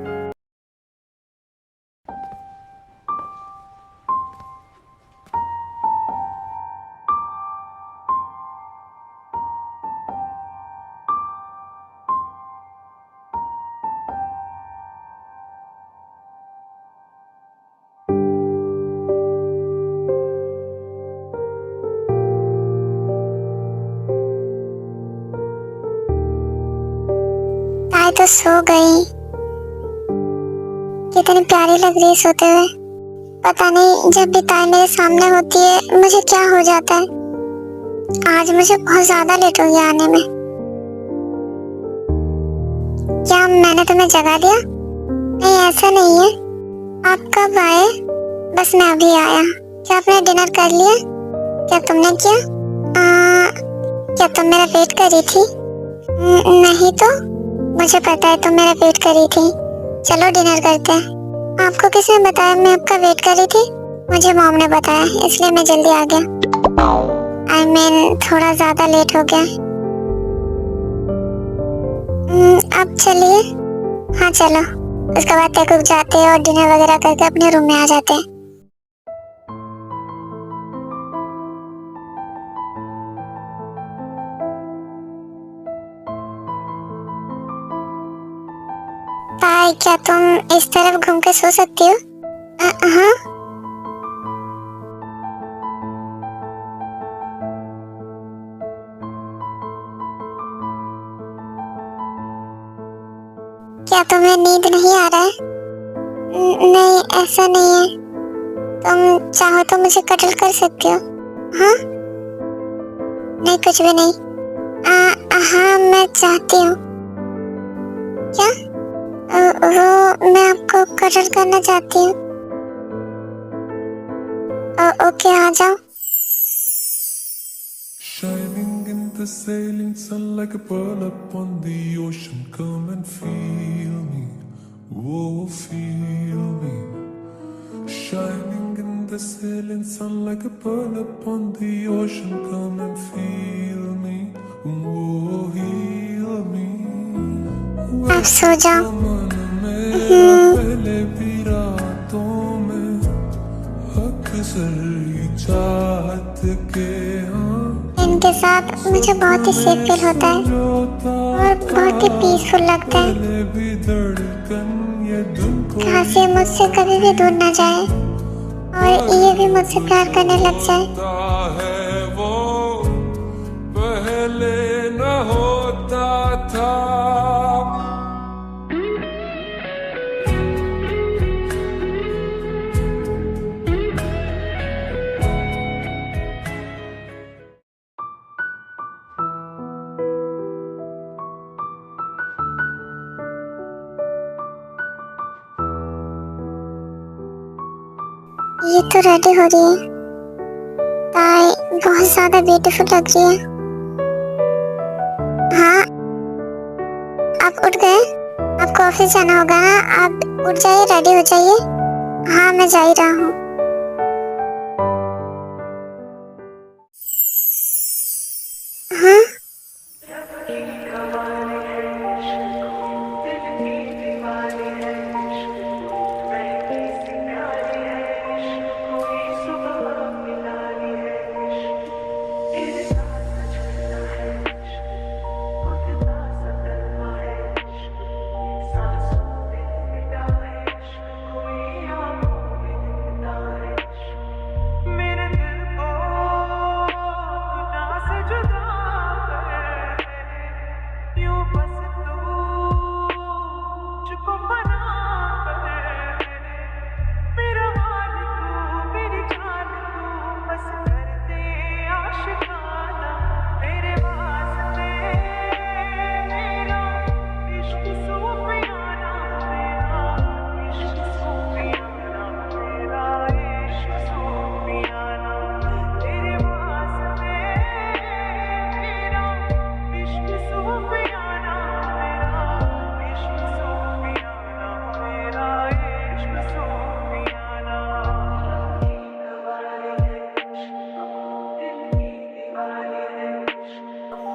ताई तो सो गई, कितनी प्यारी लग रही है सोते हुए। पता नहीं जब भी ताई मेरे सामने होती है मुझे क्या हो जाता है। आज मुझे बहुत ज्यादा लेट हो गया आने में। क्या मैंने तुम्हें जगा दिया? नहीं ऐसा नहीं है, आप कब आए? बस मैं अभी आया। क्या आपने डिनर कर लिया? क्या तुमने किया? क्या तुम मेरा वेट कर रही थी? नहीं तो मुझे पता है तुम मेरा वेट कर रही थी। चलो डिनर करते हैं। आपको किसने बताया मैं आपका वेट कर रही थी? मुझे मॉम ने बताया, इसलिए मैं जल्दी आ गया। I mean, थोड़ा ज्यादा लेट हो गया। अब चलिए। हाँ चलो, उसके बाद तक रुक जाते हैं और डिनर वगैरह करके अपने रूम में आ जाते हैं। ताई क्या तुम इस तरफ घूम के सो सकती हो? हाँ। क्या तुम्हें नींद नहीं आ रहा है? नहीं ऐसा नहीं है, तुम चाहो तो मुझे कटल कर सकती हो। हाँ नहीं कुछ भी नहीं। हाँ मैं चाहती हूँ। क्या? वो मैं आपको कटल करना चाहती हूँ। ओके आ जाओ। Shining in the sailing sun like a pearl upon the ocean. Come and feel me, whoa, feel me. Shining in the sailing sun like a pearl upon the ocean. Come and feel me, whoa, heal me. आप सो जाओ। पहले भी रातों में अक्सर ही चाहत के इनके साथ मुझे बहुत ही सेफ फील होता है और बहुत ही पीसफुल लगता है। काश ये मुझसे कभी भी दूर ना जाए और ये भी मुझसे प्यार करने लग जाए। है वो पहले न होता था। ये तो रेडी हो रही है। ताई बहुत ज्यादा ब्यूटीफुल लग रही है। हाँ, आप उठ गए? आपको ऑफिस जाना होगा ना, आप उठ जाइए, रेडी हो जाइए। हाँ, मैं जा ही रहा हूँ। हाँ,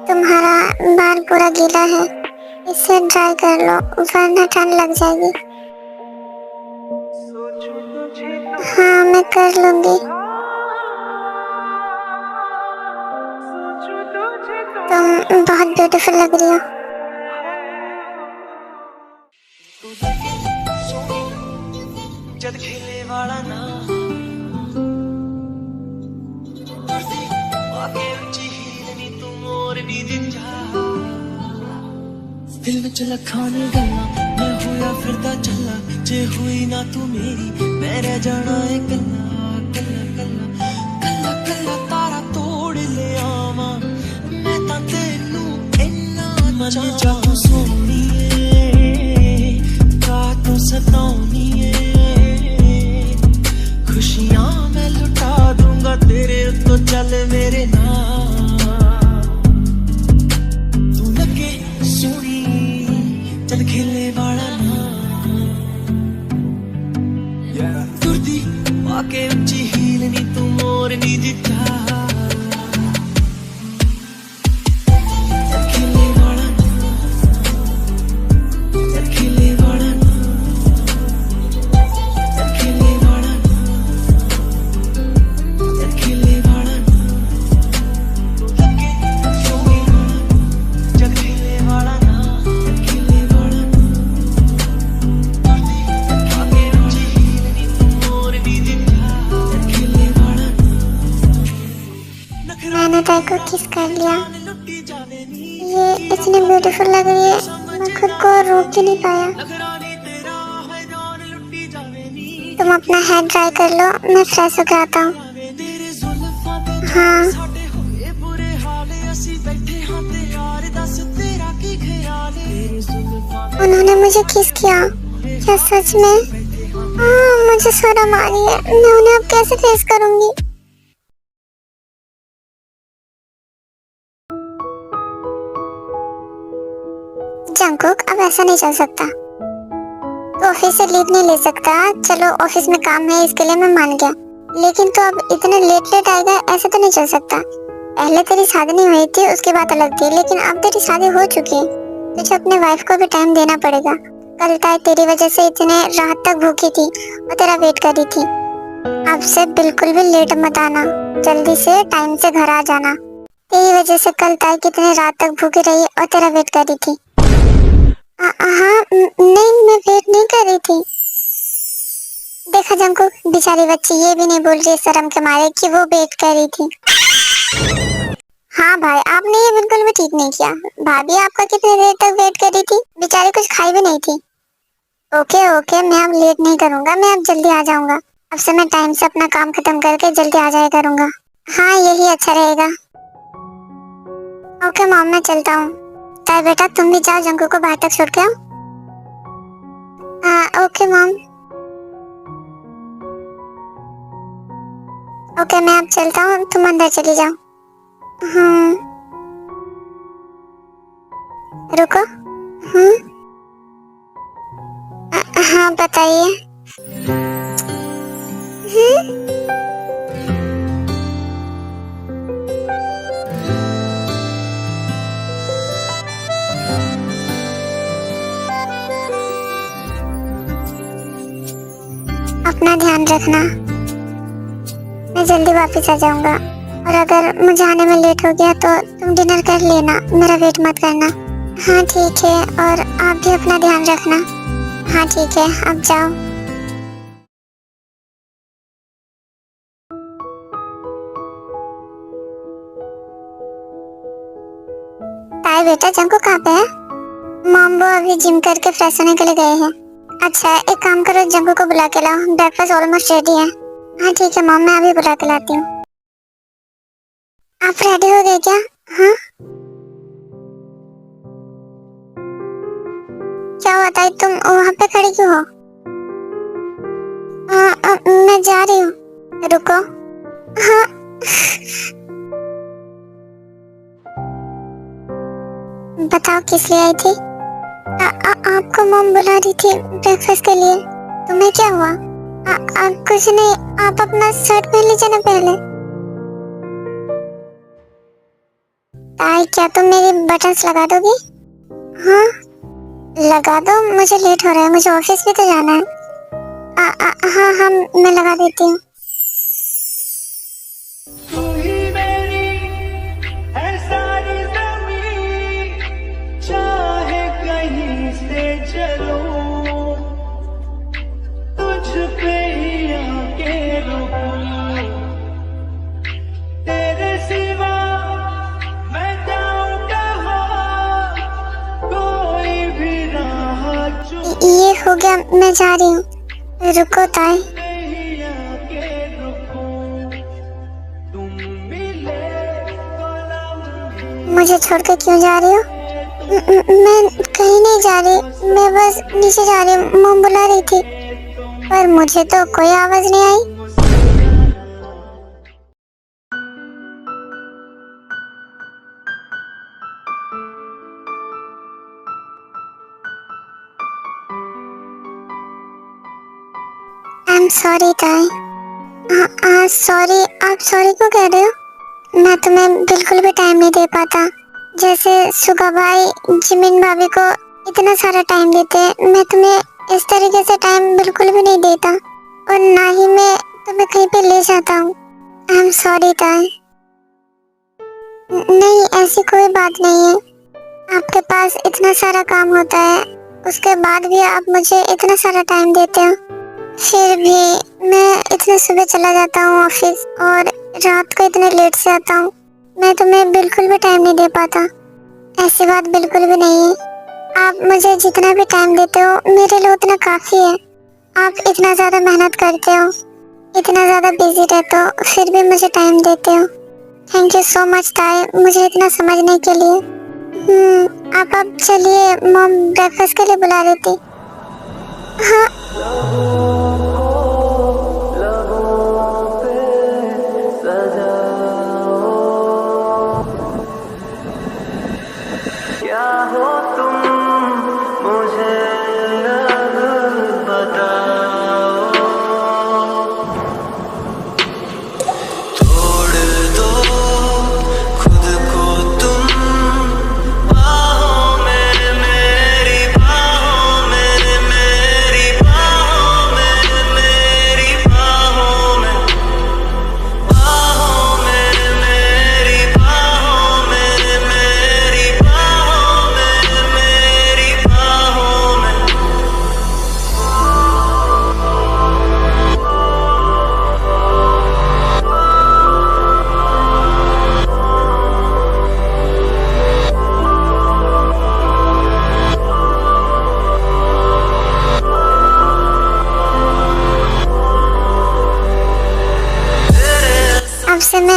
तुम्हारा बाल पूरा गीला है, इसे ड्राई कर लो वरना ठंड लग जाएगी। हाँ, मैं कर लूंगी। तुम बहुत ब्यूटीफुल लग रही हो। जद खेले वाला ना आगे ऊंची हीलनी तू मोर नी दिखा दिल में चला खाने गल्ला मैं होया फिरदा चला जे हुई ना तू मेरी मैं रह जाना है कल्ला कल्ला कल्ला कल्ला कल्ला तारा तोड़ ले आवा मैं तां तेनू इन्ना मजा चाहूं सोनिए का तू सताऊनिए खुशियां मैं लुटा दूंगा तेरे तो चल मेरे नाम तू लगे सोनी चल खेले वाला ना तुरदी आके ऊंची हील नी तू मोर नी दिखा मैंने ताई को किस कर लिया। ये इतनी ब्यूटीफुल लग रही है, मैं खुद को रोक ही नहीं पाया। तुम अपना हेयर ड्राई कर लो, मैं फ्रेश होकर आता हूँ। हाँ, उन्होंने मुझे किस किया? क्या सच में? हाँ, मुझे शर्म आ रही है। मैं उन्हें अब कैसे फेस करूंगी? जंकुक, अब ऐसा नहीं चल सकता। तो ऑफिस से लीव नहीं ले सकता। चलो, ऑफिस में काम है इसके लिए मैं मान गया, लेकिन तो अब इतने लेट आएगा, ऐसा तो नहीं चल सकता। पहले तेरी शादी नहीं हुई थी उसकी बात अलग थी, लेकिन अब तेरी शादी हो चुकी है, तुझे अपने वाइफ को भी टाइम देना पड़ेगा। कल ताई तेरी वजह से इतने रात तक भूखी थी और तेरा वेट कर रही थी। अब से बिल्कुल भी लेट मत आना, जल्दी से टाइम से घर आ जाना। तेरी वजह से कल ताई कितने रात तक भूखी रही और तेरा वेट कर रही थी। हाँ नहीं, मैं वेट नहीं कर रही थी। देखा जंकू, बेचारी बच्ची ये भी नहीं बोल रही शर्म के मारे कि वो वेट कर रही थी। हाँ भाई, आपने ये बिल्कुल भी ठीक नहीं किया। भाभी आपका कितनी देर तक वेट कर रही थी, बेचारी कुछ खाई भी नहीं थी। ओके ओके, मैं अब लेट नहीं करूंगा, मैं अब जल्दी आ जाऊंगा। अब से मैं टाइम से अपना काम खत्म करके जल्दी आ जाया करूंगा। हाँ यही अच्छा रहेगा। ओके मॉम, मैं चलता हूँ। ताई बेटा तुम भी जाओ, जंकू को बाहर तक छोड़ के आओ। Okay mom. ओके मैं अब चलता हूँ, तुम अंदर चली जाओ। रुको। हाँ बताइए। अपना ध्यान रखना, मैं जल्दी वापस आ जाऊंगा। और अगर मुझे आने में लेट हो गया तो तुम डिनर कर लेना, मेरा वेट मत करना। हाँ ठीक है, और आप भी अपना ध्यान रखना। हाँ ठीक है, अब जाओ। ताई बेटा जंकू कहाँ पे है? मॉम वो अभी जिम करके फ्रेश होने के लिए गए हैं। अच्छा एक काम करो, जंकू को बुला के लाओ, ब्रेकफास्ट ऑलमोस्ट रेडी है। हाँ ठीक है मॉम, मैं अभी बुला के लाती हूँ। आप रेडी हो गए क्या? हाँ क्या हुआ ताई, तुम वहाँ पे खड़ी क्यों हो? मैं जा रही हूँ, रुको। हाँ बताओ किस लिए आई थी? आपको मॉम बुला रही थी ब्रेकफास्ट के लिए। तुम्हें क्या हुआ? कुछ नहीं, आप अपना शर्ट पहन लीजिए ना पहले। ताई क्या तुम मेरी बटन्स लगा दोगी? हाँ लगा दो, मुझे लेट हो रहा है, मुझे ऑफिस भी तो जाना है। हाँ मैं लगा देती हूँ। ये हो गया, मैं जा रही हूँ। रुको ताई, मुझे छोड़ के क्यों जा रही हो? मैं कहीं नहीं जा रही, मैं बस नीचे जा रही हूँ। मॉम बुला रही थी पर मुझे तो कोई आवाज नहीं आई। आई एम सॉरी ताई। सॉरी, आप सॉरी क्यों कह रहे हो? मैं तुम्हें बिल्कुल भी टाइम नहीं दे पाता। जैसे सुगा भाई जिमिन भाभी को इतना सारा टाइम देते, मैं तुम्हें इस तरीके से टाइम बिल्कुल भी नहीं देता, और ना ही मैं तुम्हें कहीं पे ले जाता हूँ। आई एम सॉरी ताई। नहीं ऐसी कोई बात नहीं है, आपके पास इतना सारा काम होता है, उसके बाद भी आप मुझे इतना सारा टाइम देते हो। फिर भी मैं इतने सुबह चला जाता हूँ ऑफिस और रात को इतने लेट से आता हूँ, मैं तुम्हें बिल्कुल भी टाइम नहीं दे पाता। ऐसी बात बिल्कुल भी नहीं है, आप मुझे जितना भी टाइम देते हो मेरे लिए उतना काफ़ी है। आप इतना ज़्यादा मेहनत करते हो, इतना ज़्यादा बिजी रहते हो, फिर भी मुझे टाइम देते हो। थैंक यू सो मच ताई, मुझे इतना समझने के लिए। आप अब चलिए, मॉम ब्रेकफास्ट के लिए बुला रही थी। हाँ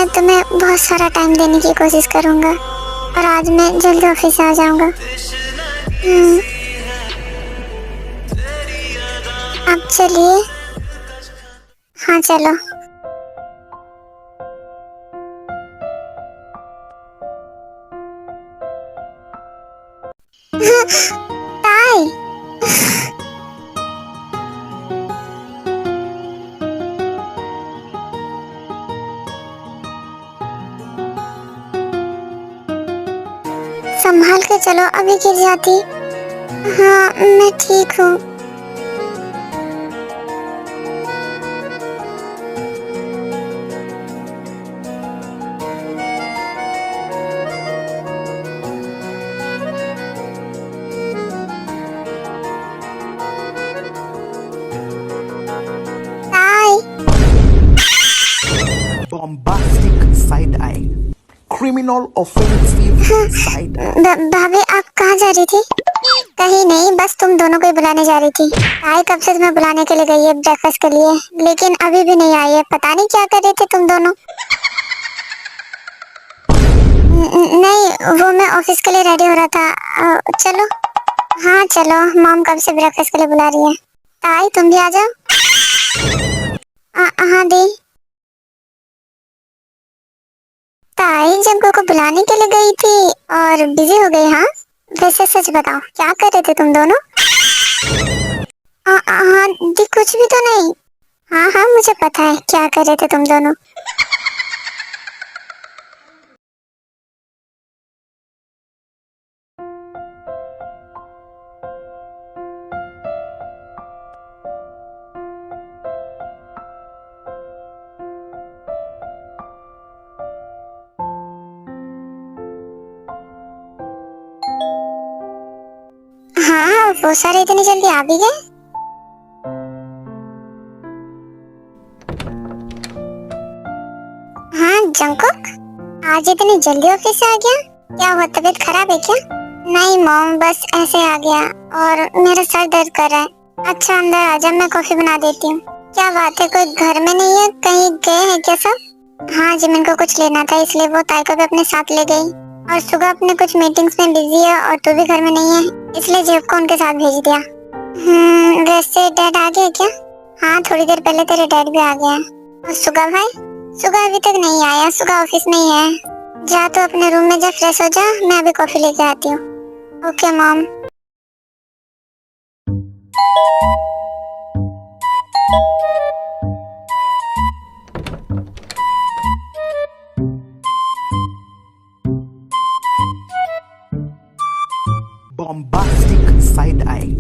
मैं तुम्हें बहुत सारा टाइम देने की कोशिश करूँगा और आज मैं जल्दी ऑफिस आ जाऊँगा। अब चलिए। हाँ चलो। ताई। संभाल के चलो, अभी गिर जाती। हाँ मैं ठीक हूँ। ताई। Bombastic side eye. Criminal offensive side eye. भाभी आप कहाँ जा रही थी? कहीं नहीं, बस तुम दोनों को ही बुलाने जा रही थी। ताई कब से तुम्हें बुलाने के लिए गई है ब्रेकफास्ट के लिए, लेकिन अभी भी नहीं आई है। पता नहीं क्या कर रहे थे तुम दोनों। नहीं, वो मैं ऑफिस के लिए रेडी हो रहा था। चलो। हाँ चलो, मॉम कब से ब्रेकफास्ट के लिए बुला रही है। ताई तुम भी आ जाओ। हाँ दी। ताई जंको को बुलाने के लिए गई थी और बिजी हो गई। हाँ वैसे सच बताओ, क्या कर रहे थे तुम दोनों? हाँ दी, कुछ भी तो नहीं। हाँ हाँ मुझे पता है क्या कर रहे थे तुम दोनों। हाँ वो सारे इतनी जल्दी आ भी गए। हाँ जंकुक, आज इतनी जल्दी ऑफिस से आ गया? क्या हुआ, तबीयत खराब है क्या? नहीं मॉम, बस ऐसे आ गया और मेरा सर दर्द कर रहा है। अच्छा अंदर आ जा, मैं कॉफी बना देती हूँ। क्या बात है, कोई घर में नहीं है? कहीं गए हैं क्या सब? हाँ जिमिन को कुछ लेना था इसलिए वो ताई को भी अपने साथ ले गई। और सुबह अपने कुछ मीटिंग्स में बिजी है और तू भी घर में नहीं है, इसलिए जेब को उनके साथ भेज दिया। वैसे डैड आ गए क्या? हाँ थोड़ी देर पहले तेरे डैड भी आ गया। और सुगा भाई? सुगा अभी तक नहीं आया, सुगा ऑफिस में ही है। जा तो अपने रूम में जा, फ्रेश हो जा, मैं अभी कॉफी लेके आती हूँ। Okay mom. Bombastic side eye.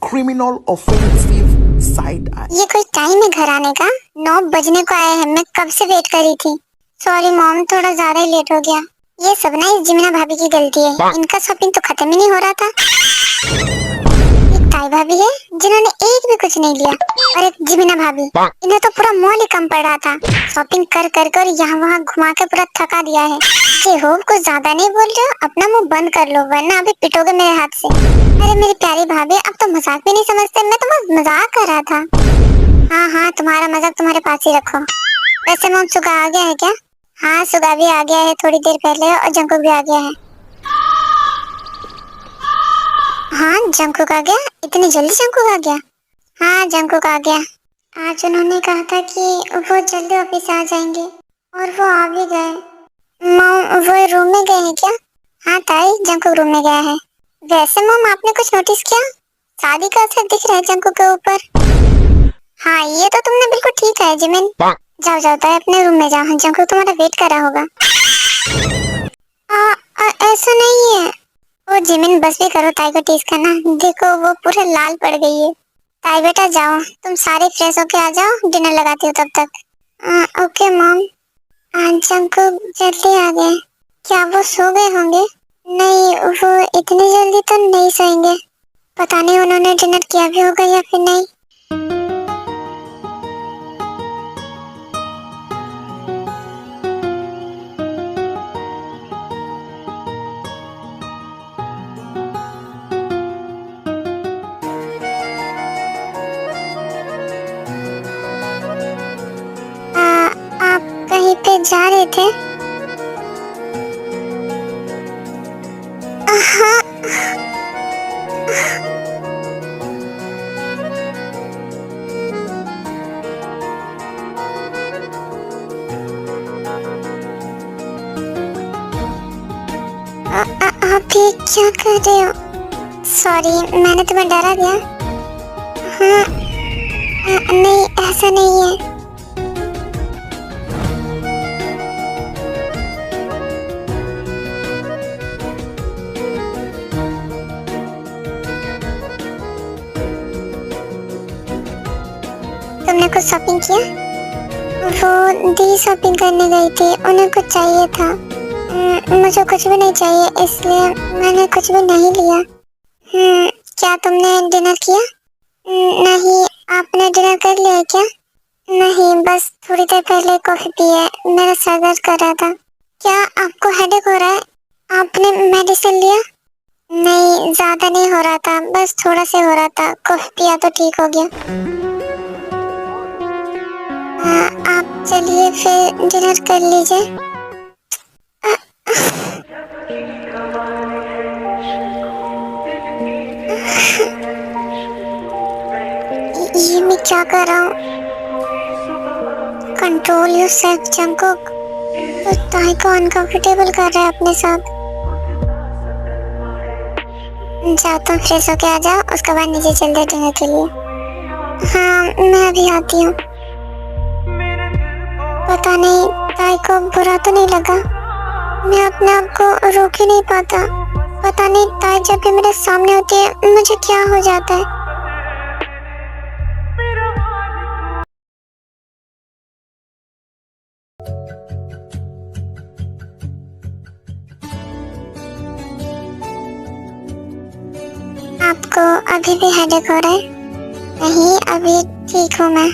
Criminal offensive side eye. ये कोई टाइम है घर आने का? 9 बजने को आए हैं, मैं कब से वेट कर रही थी। सॉरी मॉम, थोड़ा ज्यादा ही लेट हो गया। ये सब ना इस जिमिना भाभी की गलती है, इनका शॉपिंग तो खत्म ही नहीं हो रहा था। एक ताई भाभी है जिन्होंने एक भी कुछ नहीं लिया, और एक जिमिना भाभी, इन्हें तो पूरा मॉल ही कम पड़ रहा था। शॉपिंग कर कर कर यहाँ वहाँ घुमा के पूरा थका दिया है। ये हो कुछ ज्यादा नहीं बोल रहे हो, अपना मुंह बंद कर लो वरना अभी पिटोगे मेरे हाथ से। अरे मेरी प्यारी भाभी, अब तो मजाक भी नहीं समझते, मैं तो बस मजाक कर रहा था। हाँ हाँ तुम्हारा मजाक तुम्हारे पास ही रखो। वैसे मॉम सुगा आ गया है क्या? हाँ सुगा भी आ गया है थोड़ी देर पहले, और जंकुक भी आ गया है। हाँ जंकुक आ गया? इतनी जल्दी जंकुक आ गया? हाँ जंकुक आ गया। आज उन्होंने कहा था कि वो जल्दी ऑफिस आ जाएंगे और वो आ भी गए। मॉम वो रूम में गए हैं क्या? हाँ ताई जंकुक रूम में गया है। वैसे मॉम आपने कुछ नोटिस किया? शादी का असर दिख रहा है जंकुक के ऊपर। हाँ ये तो तुमने बिल्कुल ठीक है जिमिन। जाओ जाओ ताई अपने रूम में जाओ, जंकुक तुम्हारा वेट कर रहा होगा। ऐसा नहीं है। वो जिमिन बस भी करो, ताई को टीज करना। देखो वो पूरे लाल पड़ गई है। ताई बेटा जाओ, तुम सारे फ्रेश होके आ जाओ, डिनर लगाती हो तब तक। Okay mom. जंकुक जल्दी आ गए। क्या वो सो गए होंगे? नहीं वो इतनी जल्दी तो नहीं सोएंगे, पता नहीं उन्होंने डिनर किया भी होगा या फिर नहीं। आप कहीं पे जा रहे थे? हाँ। आप ये क्या कर रहे हो? सॉरी, मैंने तुम्हें डरा दिया। हाँ, नहीं ऐसा नहीं है। तुमने कुछ शॉपिंग किया? वो दी शॉपिंग करने गई थी, उन्हें कुछ चाहिए था। मुझे कुछ भी नहीं चाहिए, इसलिए मैंने कुछ भी नहीं लिया। क्या तुमने डिनर किया? नहीं, आपने डिनर कर लिया है क्या? नहीं, बस थोड़ी देर पहले कॉफी पी है। मेरा सर दर्द कर रहा था। क्या आपको हेडेक हो रहा है? आपने मेडिसिन लिया? नहीं, ज्यादा नहीं हो रहा था, बस थोड़ा से हो रहा था। कॉफी पिया तो ठीक हो गया। आप चलिए फिर डिनर कर लीजिए। ये मैं क्या कर रहा हूँ? Control yourself Jungkook. तो ताई को अनकंफर्टेबल कर रहा है अपने साथ। जाओ तुम फ्रेश होके आ जाओ, उसके बाद नीचे चलते डिनर के लिए। हाँ, मैं अभी आती हूँ। पता नहीं ताई को बुरा तो नहीं लगा। मैं अपने आप को रोक ही नहीं पाता। पता नहीं ताई जब भी मेरे सामने होती है मुझे क्या हो जाता है। आपको अभी भी हेडेक हो रहा है? नहीं, अभी ठीक हूँ मैं।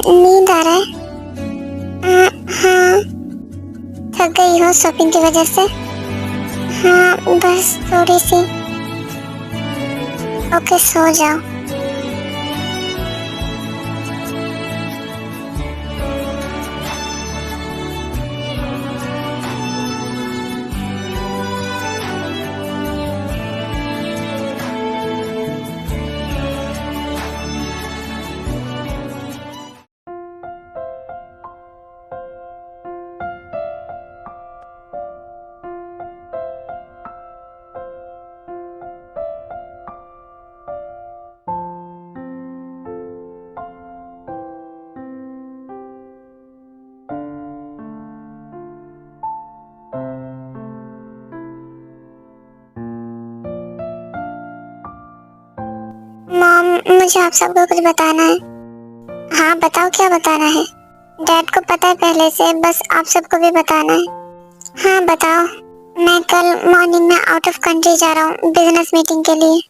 नींद आ रहा है? हाँ। थक गई हो शॉपिंग की वजह से? हाँ, बस थोड़ी सी। ओके, सो जाओ। मॉम, मुझे आप सबको कुछ बताना है। हाँ बताओ, क्या बताना है? डैड को पता है पहले से, बस आप सबको भी बताना है। हाँ बताओ। मैं कल मॉर्निंग में आउट ऑफ कंट्री जा रहा हूँ बिजनेस मीटिंग के लिए।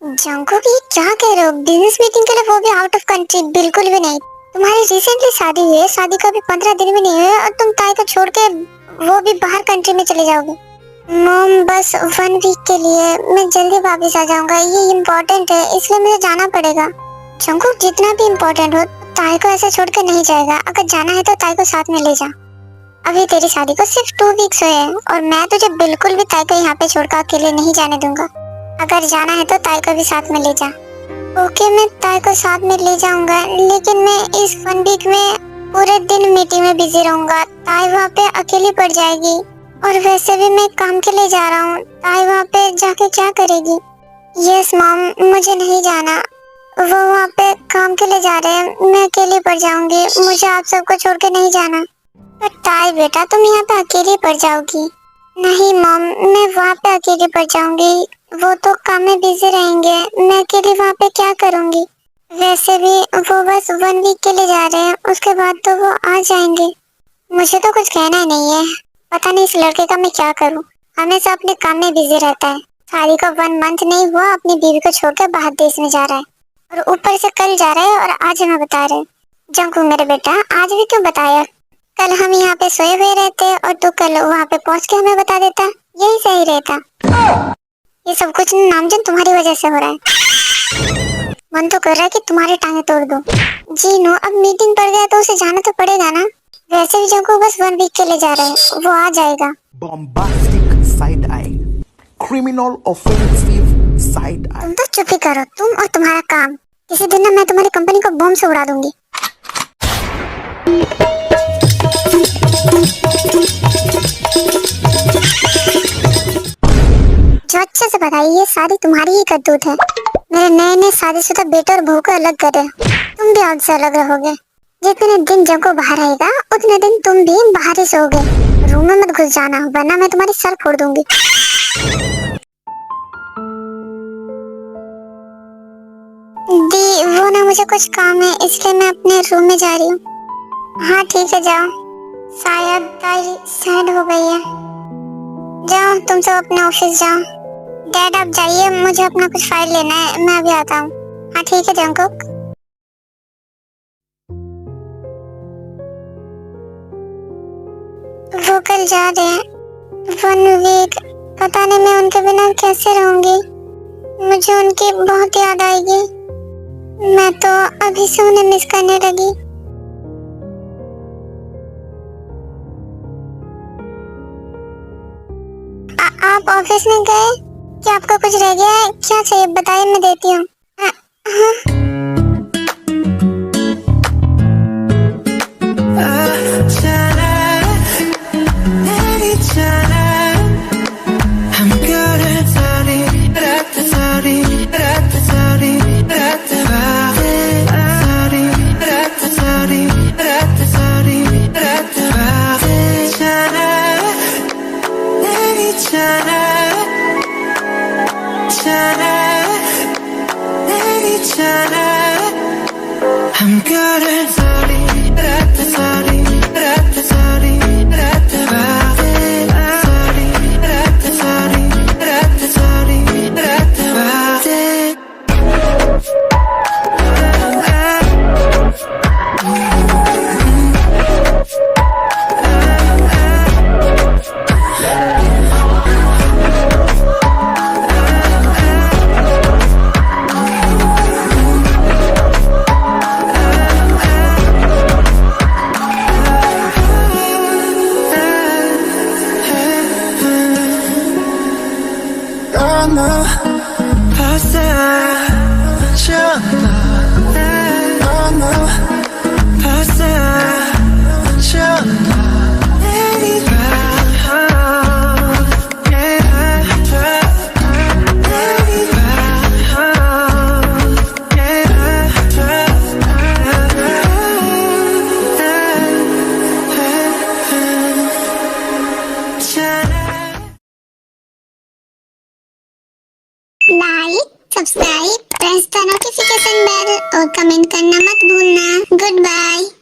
जंगकुक, ये क्या कह रहे हो? बिजनेस मीटिंग के लिए, वो भी आउट ऑफ कंट्री? बिल्कुल भी नहीं। तुम्हारी रिसेंटली शादी हुई है, शादी का भी 15 दिन भी नहीं हुए और तुम ताई को छोड़ के वो भी बाहर कंट्री में चले जाओगे। मॉम, बस 1 वीक के लिए, मैं जल्दी वापस आ जाऊंगा। ये इम्पोर्टेंट है, इसलिए मुझे जाना पड़ेगा। जंगकुक, जितना भी इम्पोर्टेंट हो, ताई को ऐसे छोड़ के नहीं जाएगा। अगर जाना है तो ताई को साथ में ले जा। अभी तेरी शादी को सिर्फ 2 वीक्स हुए हैं और मैं तुझे बिल्कुल भी ताई को यहाँ पे छोड़कर अकेले नहीं जाने दूंगा। अगर जाना है तो ताई को भी साथ में ले जा। ओके, मैं ताई को साथ में ले जाऊंगा, लेकिन मैं इस 1 वीक में पूरे दिन मीटिंग में बिजी रहूंगा। ताई वहाँ पे अकेली पड़ जाएगी और वैसे भी मैं काम के लिए जा रहा हूँ। ताई वहाँ पे जाके क्या करेगी? यस मॉम, मुझे नहीं जाना। वो वहाँ पे काम के लिए जा रहे हैं, मैं अकेली पड़ जाऊंगी। मुझे आप सबको छोड़ के नहीं जाना। पर ताई बेटा, तुम यहाँ पे अकेली पड़ जाओगी। नहीं मॉम, मैं वहाँ पे अकेली पड़ जाऊंगी। वो तो काम में बिजी रहेंगे, मैं अकेली वहाँ पे क्या करूँगी? वैसे भी वो बस 1 वीक के लिए जा रहे हैं, उसके बाद तो वो आ जाएंगे। मुझे तो कुछ कहना नहीं है। पता नहीं इस लड़के का मैं क्या करूं। हमेशा अपने काम में बिजी रहता है। शादी को 1 मंथ नहीं हुआ, अपनी बीवी को छोड़कर बाहर देश में जा रहा है और ऊपर से कल जा रहा है और आज हमें बता रहे। जंगकुक मेरे बेटा, आज भी क्यों बताया? कल हम यहाँ पे सोए हुए रहते और तू कल वहाँ पे पहुँच के हमें बता देता, यही सही रहता। ये सब कुछ नामजन तुम्हारी वजह से हो रहा है। मन तो कर रहा है कि तुम्हारी टांगे तोड़ दूं। जी नो, अब मीटिंग पड़ गया तो उसे जाना तो पड़ेगा ना। वैसे भी जंको बस 1 वीक के लिए जा रहे हैं, वो आ जाएगा। Bombastic side eye. Criminal offensive side eye. तुम तो चुप ही करो, तुम और तुम्हारा काम। किसी दिन ना मैं तुम्हारी कंपनी को बम से उड़ा दूंगी। जो अच्छे से बताइए, ये सारी तुम्हारी ही करतूत है। मेरे नए नए शादीशुदा बेटे और बहू को अलग कर रहे हो। तुम भी हमसे अलग रहोगे। जितने दिन जंको बाहर आएगा उतने दिन तुम भी बाहर ही सोओगे। रूम में मत घुस जाना, वरना मैं तुम्हारी सर फोड़ दूंगी। दी, वो ना मुझे कुछ काम है, इसलिए मैं अपने रूम में जा रही हूँ। हाँ ठीक है, जाओ। शायद तारी सैड हो गई है। जाओ, तुम सब अपने ऑफिस जाओ। डैड आप जाइए, मुझे अपना कुछ फाइल लेना है, मैं अभी आता हूँ। हाँ ठीक है जंकुक। वो कल जा रहे हैं 1 वीक। पता नहीं मैं उनके बिना कैसे रहूंगी। मुझे उनकी बहुत याद आएगी। मैं तो अभी से उन्हें मिस करने लगी। आप ऑफिस में गए? क्या आपको कुछ रह गया है? क्या चाहिए बताइए, मैं देती हूँ। हाँ। I'm good at sorry, sorry, sorry, like, subscribe, press the notification bell और कमेंट करना मत भूलना। Good bye.